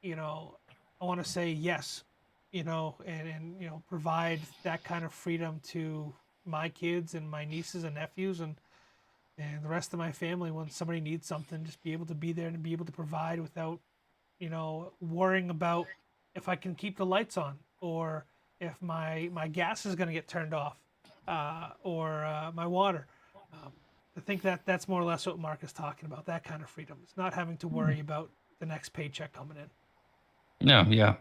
I want to say yes, and provide that kind of freedom to my kids and my nieces and nephews and the rest of my family. When somebody needs something, just be able to be there and be able to provide without, worrying about if I can keep the lights on, or if my gas is going to get turned off, or my water. I think that's more or less what Mark is talking about. That kind of freedom. It's not having to worry about the next paycheck coming in. No, yeah.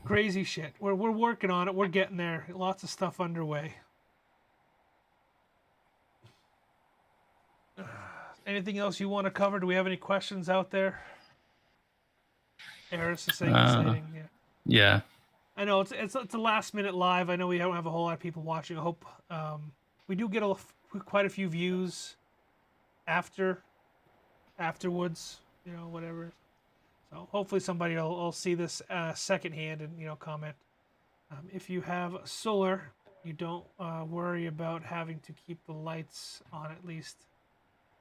Crazy shit. We're working on it. We're getting there. Lots of stuff underway. Anything else you want to cover? Do we have any questions out there? Eris is saying Uh, exciting. Yeah. yeah. I know it's a last minute live. I know we don't have a whole lot of people watching. I hope we do get quite a few views afterwards. You know, whatever. So hopefully somebody will see this secondhand and comment. If you have solar, you don't worry about having to keep the lights on at least.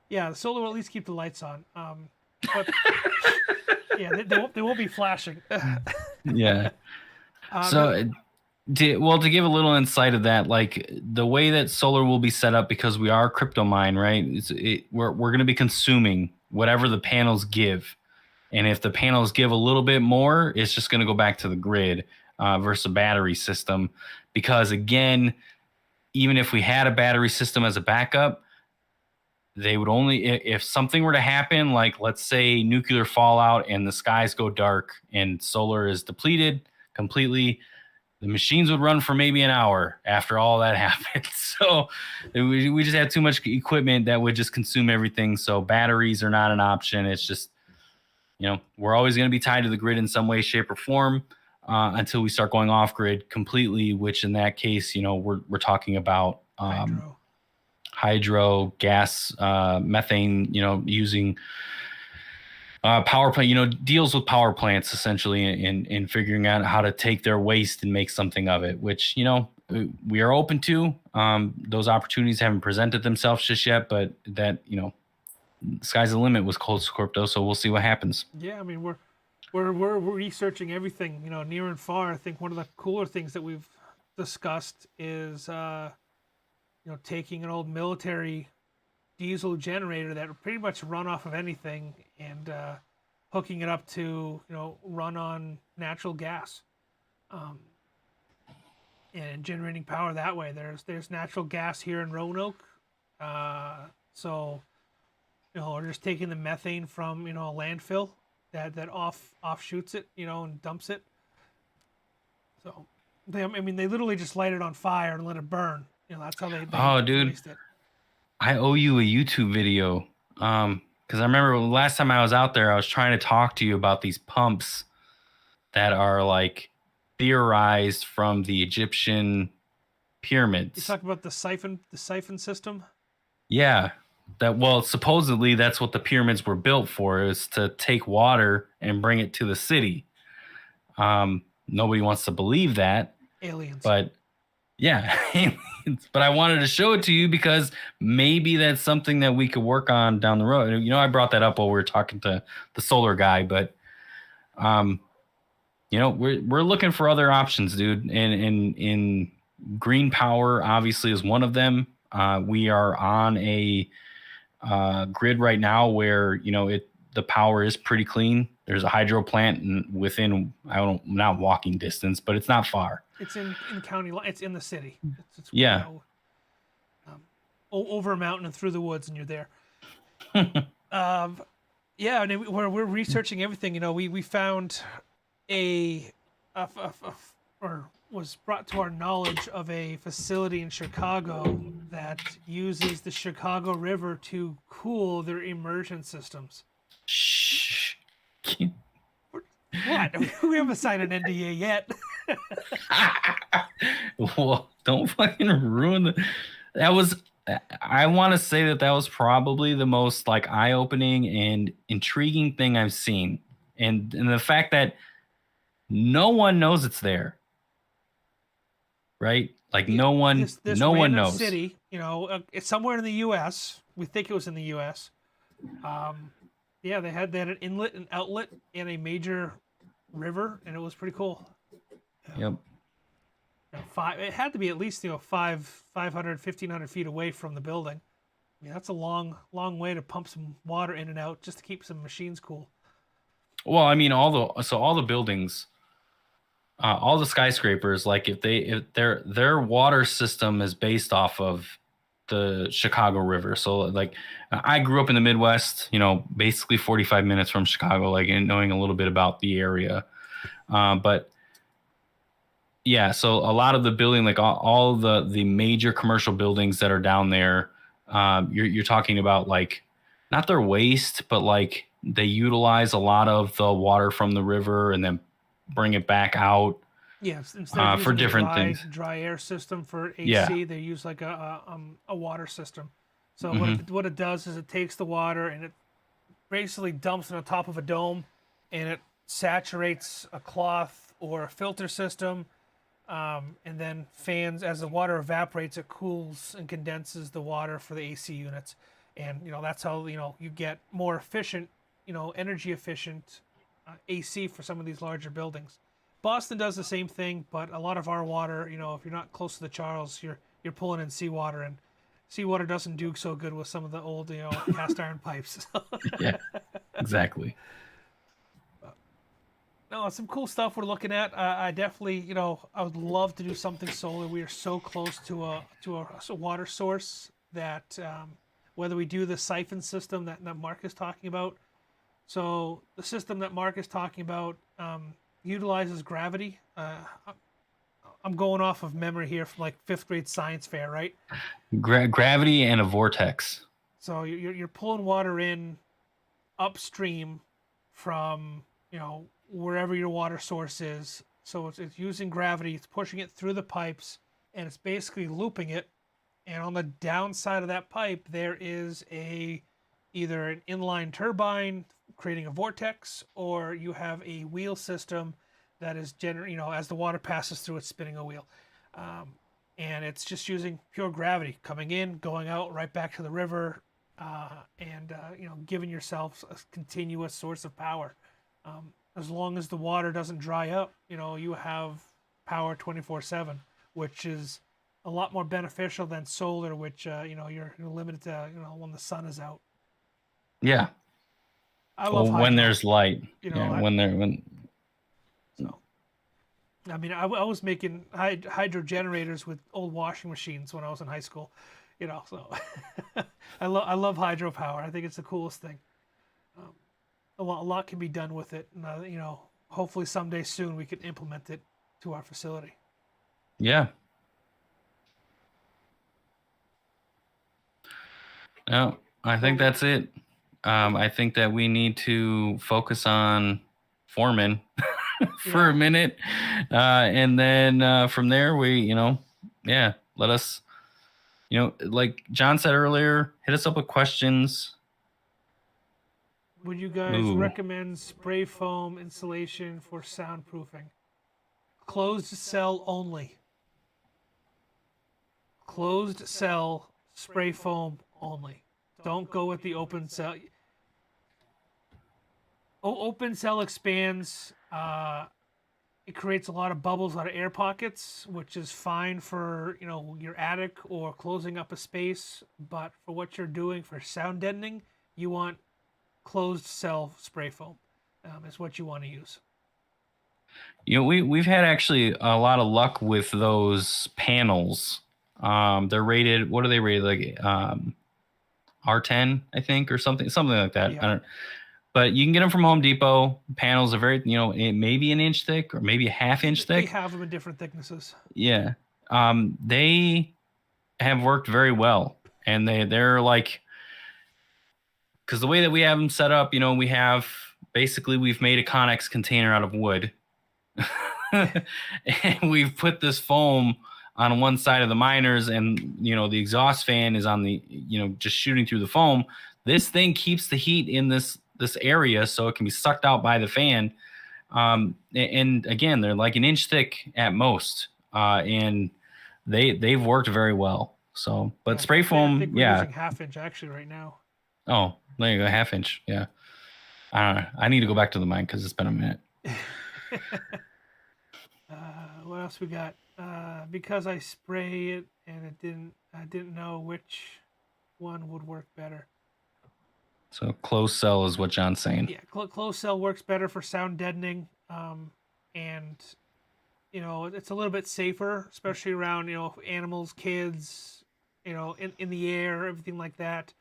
Yeah, the solar will at least keep the lights on. But yeah, they won't be flashing. Yeah. Uh, So, to give a little insight of that, like the way that solar will be set up, because we are a crypto mine, right? We're going to be consuming whatever the panels give. And if the panels give a little bit more, it's just going to go back to the grid versus a battery system. Because again, even if we had a battery system as a backup, they would only, if something were to happen, like let's say nuclear fallout and the skies go dark and solar is depleted completely, the machines would run for maybe an hour after all that happened. So we just had too much equipment that would just consume everything. So batteries are not an option. It's just, we're always going to be tied to the grid in some way, shape, or form until we start going off grid completely, which in that case, we're talking about hydro, gas, methane, using power plant, deals with power plants essentially in figuring out how to take their waste and make something of it, which, we are open to. Those opportunities haven't presented themselves just yet, but that, sky's the limit with cold crypto. So we'll see what happens. Yeah. I mean, we're researching everything, near and far. I think one of the cooler things that we've discussed is, taking an old military diesel generator that would pretty much run off of anything and hooking it up to run on natural gas and generating power that way. There's natural gas here in Roanoke, so or just taking the methane from a landfill that offshoots it and dumps it. So they literally just light it on fire and let it burn. That's how they dude, waste it. I owe you a YouTube video. Because I remember last time I was out there, I was trying to talk to you about these pumps that are like theorized from the Egyptian pyramids. You talk about the siphon system? Yeah. Supposedly that's what the pyramids were built for, is to take water and bring it to the city. Nobody wants to believe that. Aliens. But yeah, but I wanted to show it to you because maybe that's something that we could work on down the road. I brought that up while we were talking to the solar guy, but we're looking for other options, dude. And in green power obviously is one of them. We are on a grid right now where the power is pretty clean. There's a hydro plant within, not walking distance, but it's not far. It's in county. It's in the city. It's yeah. Over a mountain and through the woods, and you're there. Yeah, and we're researching everything. We found or was brought to our knowledge of a facility in Chicago that uses the Chicago River to cool their immersion systems. Shh. What? We haven't signed an NDA yet. Well, don't fucking ruin that was. I want to say that was probably the most eye-opening and intriguing thing I've seen, and the fact that no one knows it's there, right? No one knows. City, it's somewhere in the U.S. We think it was in the U.S. Yeah, they had an inlet, an outlet, and a major river, and it was pretty cool. Yep. It had to be at least 500, 1,500 feet away from the building. I mean, that's a long way to pump some water in and out just to keep some machines cool. Well, I mean, all the buildings, all the skyscrapers, if their water system is based off of the Chicago River. So I grew up in the Midwest, basically 45 minutes from Chicago, and knowing a little bit about the area. But yeah, so a lot of the building, all the major commercial buildings that are down there, you're talking about like not their waste, but like they utilize a lot of the water from the river and then bring it back out Yes, instead of for using a different things. dry air system for Yeah. AC, they use like a water system. So Hmm. what it does is it takes the water and it basically dumps it on top of a dome, and it saturates a cloth or a filter system, and then fans as the water evaporates, it cools and condenses the water for the AC units, and that's how you get more efficient, energy efficient AC for some of these larger buildings. Boston does the same thing, but a lot of our water, if you're not close to the Charles, you're pulling in seawater, and seawater doesn't do so good with some of the old, cast iron pipes. Yeah, exactly. No, some cool stuff we're looking at. I definitely, I would love to do something solar. We are so close to a water source that whether we do the siphon system that Mark is talking about. So the system that Mark is talking about utilizes gravity. I'm going off of memory here from like fifth grade science fair, right? Gravity and a vortex. So you're pulling water in upstream from wherever your water source is. So it's using gravity, it's pushing it through the pipes, and it's basically looping it. And on the downside of that pipe, there is either an inline turbine creating a vortex, or you have a wheel system that is as the water passes through, it's spinning a wheel. And it's just using pure gravity coming in, going out, right back to the river, and giving yourself a continuous source of power. As long as the water doesn't dry up, you have power 24/7, which is a lot more beneficial than solar, which you're limited to when the sun is out. Yeah. I love Well, when hydro. there's light. You know, Yeah. I, When so I mean, I was making hydro generators with old washing machines when I was in high school. So I love hydropower. I think it's the coolest thing. A lot can be done with it, and hopefully someday soon we can implement it to our facility. yeah. No, I think So that's it. I think that we need to focus on foreman for a yeah, minute, and then from there yeah, let us, like John said earlier, hit us up with questions. would you guys Ooh, recommend spray foam insulation for soundproofing? Closed cell only. Closed cell spray foam only. Don't go with the open cell. Open cell expands. It creates a lot of bubbles, a lot of air pockets, which is fine for your attic or closing up a space. But for what you're doing for sound deadening, you want closed cell spray foam. Is what you want to use. we've had actually a lot of luck with those panels. They're rated. What are they rated? Like R10, I think, or something like that. Yeah, I don't. But you can get them from Home Depot. Panels are very, it may be an inch thick or maybe a half inch they thick. have them in different thicknesses. Yeah. They have worked very well, and they're like, because the way that we have them set up, we have basically we've made a Connex container out of wood, and we've put this foam on one side of the miners, and the exhaust fan is on the just shooting through the foam. This thing keeps the heat in this area, so it can be sucked out by the fan. And again, they're like an inch thick at most, and they've worked very well. So, but Yeah, spray I foam, think we're yeah. using half inch actually right now. Oh, there you go, half inch. Yeah. I don't know. I need to go back to the mine because it's been a minute. What else we got? Because I spray it and I didn't know which one would work better. So closed cell is what John's saying. Yeah, closed cell works better for sound deadening, and it's a little bit safer, especially around animals, kids, in the air, everything like that.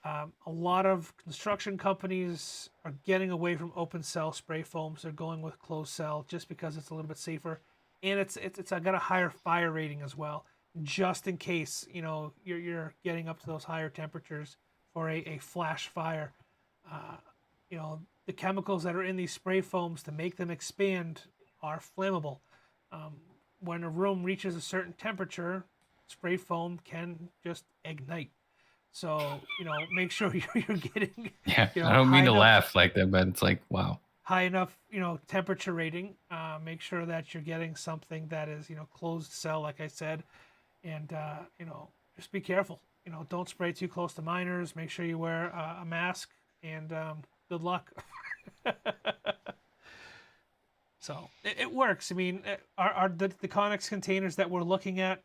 A lot of construction companies are getting away from open cell spray foams. They're going with closed cell just because it's a little bit safer, and it's got a higher fire rating as well. just in case, you know, you're getting up to those higher temperatures for a flash fire. You know, the chemicals that are in these spray foams to make them expand are flammable. When a room reaches a certain temperature, spray foam can just ignite. So, you know, make sure you're getting, Yeah, you I know, don't mean high to enough, laugh like that, but it's like, wow. high enough, you know, temperature rating. Make sure that you're getting something that is, you know, closed cell, like I said, and you know, just be careful. You know, don't spray too close to miners. Make sure you wear a mask, and good luck. So it works. I mean, are the Conex containers that we're looking at,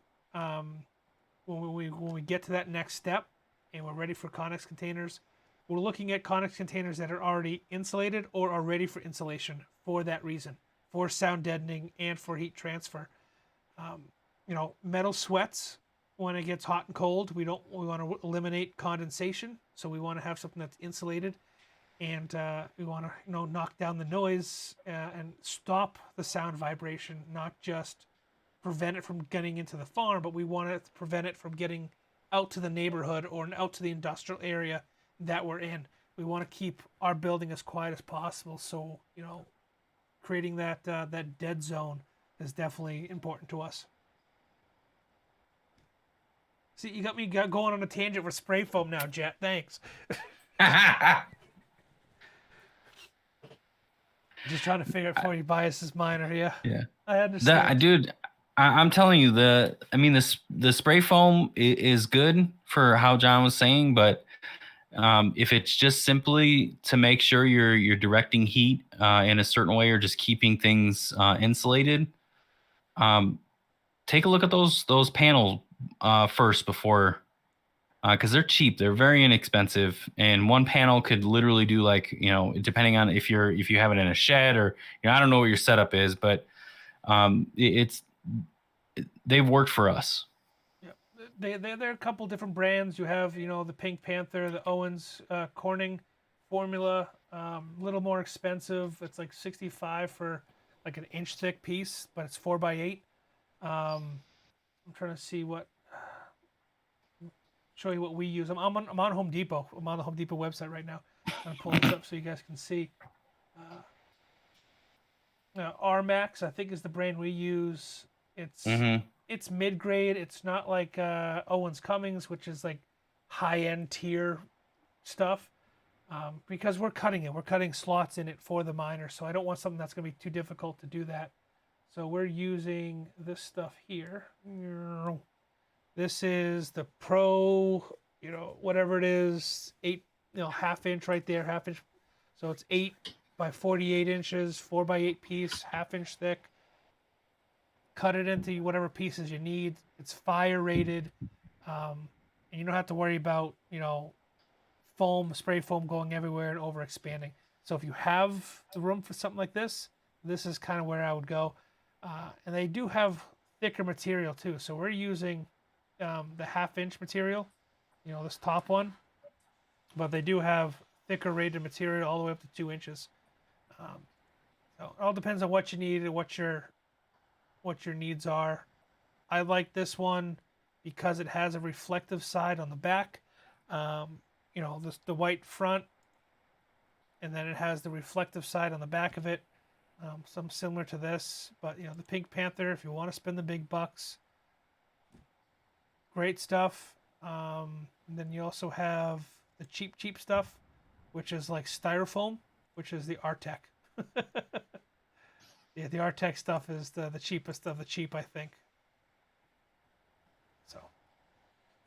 when we get to that next step, and we're ready for Conex containers, we're looking at Conex containers that are already insulated or are ready for insulation for that reason, for sound deadening and for heat transfer. You know, metal sweats when it gets hot and cold. We want to eliminate condensation, so we want to have something that's insulated, and we want to, you know, knock down the noise and stop the sound vibration, not just prevent it from getting into the farm, but we want to prevent it from getting out to the neighborhood or out to the industrial area that we're in. We want to keep our building as quiet as possible. So, you know, creating that dead zone is definitely important to us. See, you got me going on a tangent with spray foam now, Jet. Thanks. Just trying to figure out before you bias this minor. Yeah, Yeah. I understand. Dude, I'm telling you, the spray foam is good for how John was saying, but if it's just simply to make sure you're directing heat in a certain way or just keeping things insulated, take a look at those panels first before, because they're cheap. They're very inexpensive, and one panel could literally do, like, you know, depending on if you have it in a shed, or, you know, I don't know what your setup is, but they've worked for us. Yeah, they're a couple different brands. You have, you know, the Pink Panther, the Owens Corning formula. A little more expensive. It's like 65 for like an inch thick piece, but it's 4x8. I'm trying to see show you what we use. I'm on Home Depot. I'm on the Home Depot website right now. I'm pulling this up so you guys can see. RMax, I think, is the brand we use. It's mid grade. It's not like Owens Cummings, which is like high end tier stuff. Because we're cutting it. We're cutting slots in it for the miner, so I don't want something that's going to be too difficult to do that. So we're using this stuff here. This is the Pro, you know, whatever it is, 8, you know, half inch right there, half inch. So it's 8 by 48 inches, 4x8 piece, half inch thick. Cut it into whatever pieces you need. It's fire rated, and you don't have to worry about, you know, spray foam going everywhere and over expanding. So if you have the room for something like this, this is kind of where I would go. And they do have thicker material too. So we're using the half-inch material, you know, this top one, but they do have thicker rated material all the way up to 2 inches. So it all depends on what you need and what your needs are. I like this one because it has a reflective side on the back. You know, the white front, and then it has the reflective side on the back of it. Some similar to this, but, you know, the Pink Panther, if you want to spend the big bucks, great stuff. And then you also have the cheap stuff, which is like styrofoam, which is the Artec. Yeah, the Artec stuff is the cheapest of the cheap, I think. So,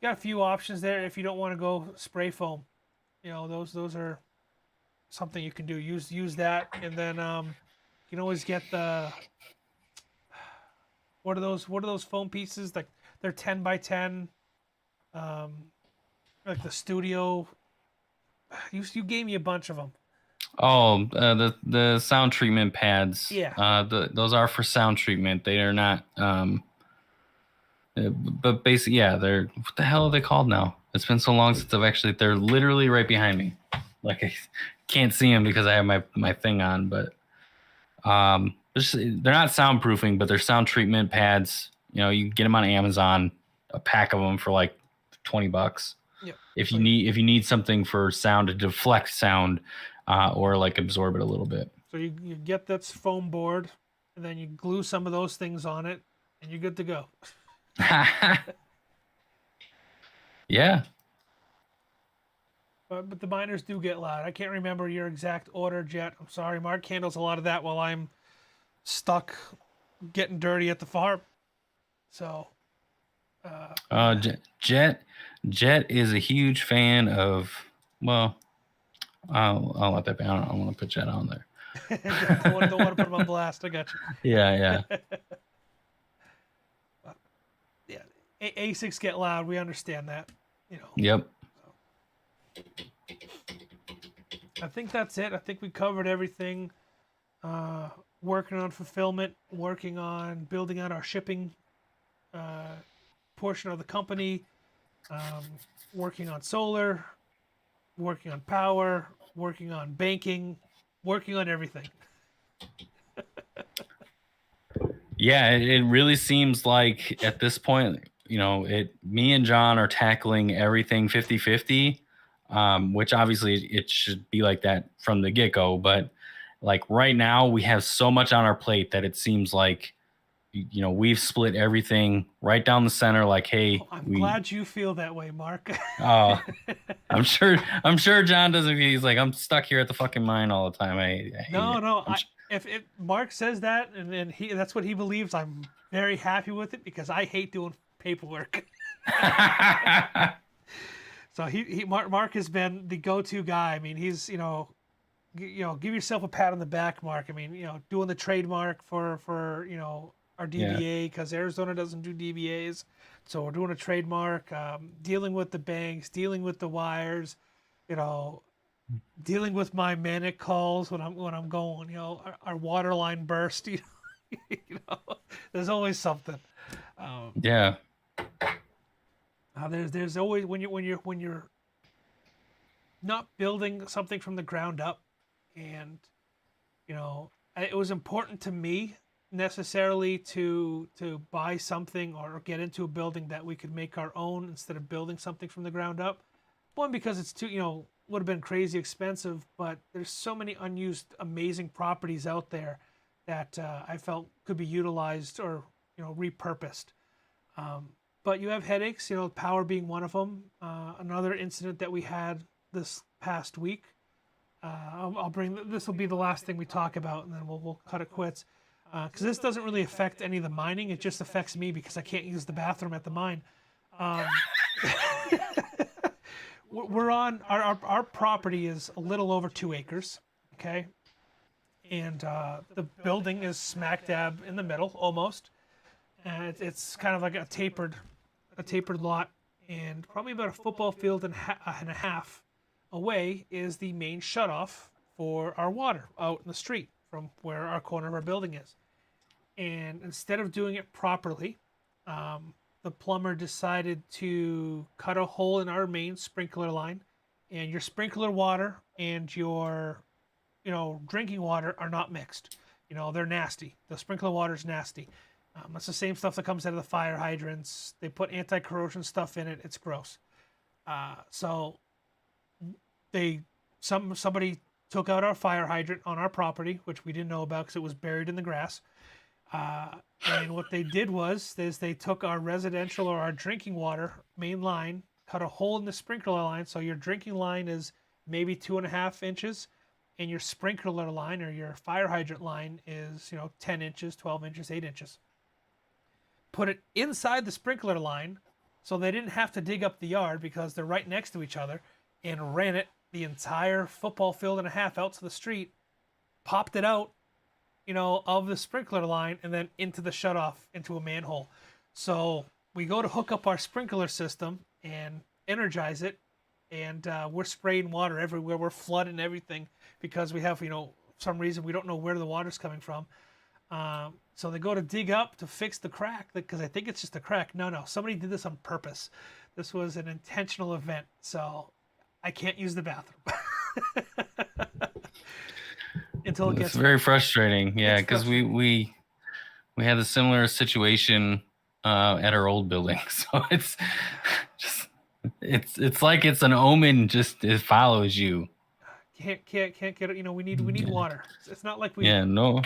you got a few options there if you don't want to go spray foam. You know, those are something you can do. Use that, and then you can always get the what are those foam pieces? Like, they're 10 by 10. Like the studio. You gave me a bunch of them. Oh, the sound treatment pads. Yeah. Those are for sound treatment. They are not. But basically, yeah, they're, what the hell are they called now? It's been so long since they're literally right behind me. Like, I can't see them because I have my thing on, but they're not soundproofing, but they're sound treatment pads. You know, you can get them on Amazon. a pack of them for like $20. Yeah. If you need something for sound to deflect sound, or like absorb it a little bit. So you get that foam board, and then you glue some of those things on it, and you're good to go. Yeah. But the miners do get loud. I can't remember your exact order, Jet. I'm sorry. Mark handles a lot of that while I'm stuck getting dirty at the farm. So. Jet is a huge fan of. Well, I'll let that be. I don't want to put Jet on there. don't want to put him on blast. I got you. Yeah. Yeah. ASICs get loud. We understand that. Yep. I think that's it. I think we covered everything. Working on fulfillment, working on building out our shipping portion of the company, working on solar, working on power, working on banking, working on everything. Yeah, it really seems like at this point, me and John are tackling everything 50-50, which obviously it should be like that from the get-go. But like right now, we have so much on our plate that it seems like, we've split everything right down the center. Like, hey, I'm glad you feel that way, Mark. Oh, I'm sure John doesn't. He's like, I'm stuck here at the fucking mine all the time. I No. If Mark says that and that's what he believes, I'm very happy with it because I hate doing paperwork. So Mark has been the go-to guy. I mean, he's give yourself a pat on the back, Mark. I mean, doing the trademark for our DBA because Arizona doesn't do DBAs, so we're doing a trademark. Dealing with the banks, dealing with the wires, dealing with my manic calls when I'm going. Our water line burst. There's always something. Yeah. There's always when you're not building something from the ground up, and it was important to me necessarily to buy something or get into a building that we could make our own instead of building something from the ground up. One, because it's too would have been crazy expensive, but there's so many unused amazing properties out there that I felt could be utilized or repurposed. But you have headaches, power being one of them. Another incident that we had this past week. I'll bring this will be the last thing we talk about, and then we'll cut it quits. Because this doesn't really affect any of the mining; it just affects me because I can't use the bathroom at the mine. We're on our property is a little over 2 acres, okay, and the building is smack dab in the middle almost, and it's kind of like a tapered lot, and probably about a football field and a half away is the main shutoff for our water out in the street from where our corner of our building is. And instead of doing it properly, the plumber decided to cut a hole in our main sprinkler line, and your sprinkler water and your drinking water are not mixed. They're nasty. The sprinkler water is nasty. It's the same stuff that comes out of the fire hydrants. They put anti-corrosion stuff in it. It's gross. So somebody took out our fire hydrant on our property, which we didn't know about because it was buried in the grass. And what they did was they took our residential or our drinking water main line, cut a hole in the sprinkler line, so your drinking line is maybe 2.5 inches, and your sprinkler line or your fire hydrant line is 10 inches, 12 inches, 8 inches. Put it inside the sprinkler line, so they didn't have to dig up the yard because they're right next to each other, and ran it the entire football field and a half out to the street, popped it out, of the sprinkler line, and then into the shutoff into a manhole. So we go to hook up our sprinkler system and energize it, and we're spraying water everywhere. We're flooding everything because we have, some reason we don't know where the water's coming from. So they go to dig up to fix the crack because I think it's just a crack. No, somebody did this on purpose. This was an intentional event. So I can't use the bathroom. Until it gets very frustrating. Yeah, because we had a similar situation at our old building. So it's just it's like it's an omen. Just it follows you. Can't get it. You know, we need Yeah, water. It's not like yeah, no,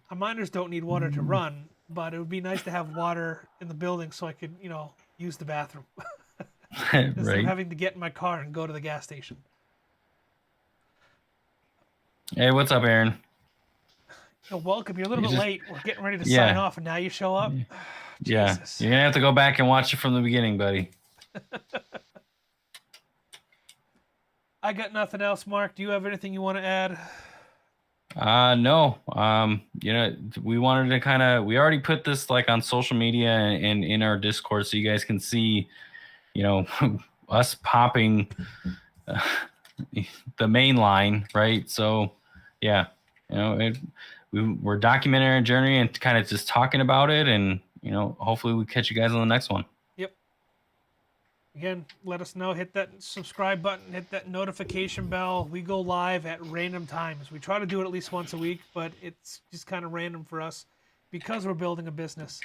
our miners don't need water to run, but it would be nice to have water in the building so I could, you know, use the bathroom instead of right. having to get in my car and go to the gas station. Hey, what's up, Aaron? You know, welcome. You're a little You bit just late. We're getting ready to sign yeah, off, and now you show up. yeah. Jesus. You're gonna have to go back and watch it from the beginning, buddy. I got nothing else, Mark. Do you have anything you want to add? No. You know, we wanted to kind of, we already put this like on social media and in our Discord so you guys can see, you know, us popping uh, the main line, right? So, yeah, you know, we're documenting our journey and kind of just talking about it, and you know, hopefully we catch you guys on the next one. Yep. Again, let us know. Hit that subscribe button. Hit that notification bell. We go live at random times. We try to do it at least once a week, but it's just kind of random for us because we're building a business.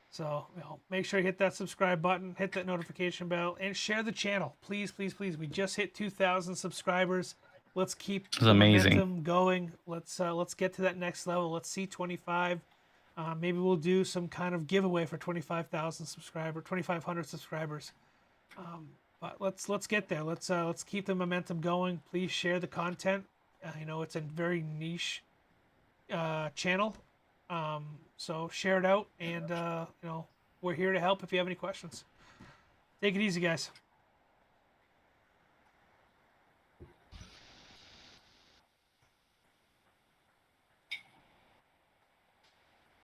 So, you know, make sure you hit that subscribe button, hit that notification bell, and share the channel. Please, please, please. We just hit 2,000 subscribers. Let's keep It's the amazing. momentum going. Let's get to that next level. Let's see 25. Maybe we'll do some kind of giveaway for 25,000 subscribers, 2,500 subscribers. But let's get there. Let's keep the momentum going. Please share the content. You know, it's a very niche channel. So share it out, and you know, we're here to help if you have any questions. Take it easy, guys.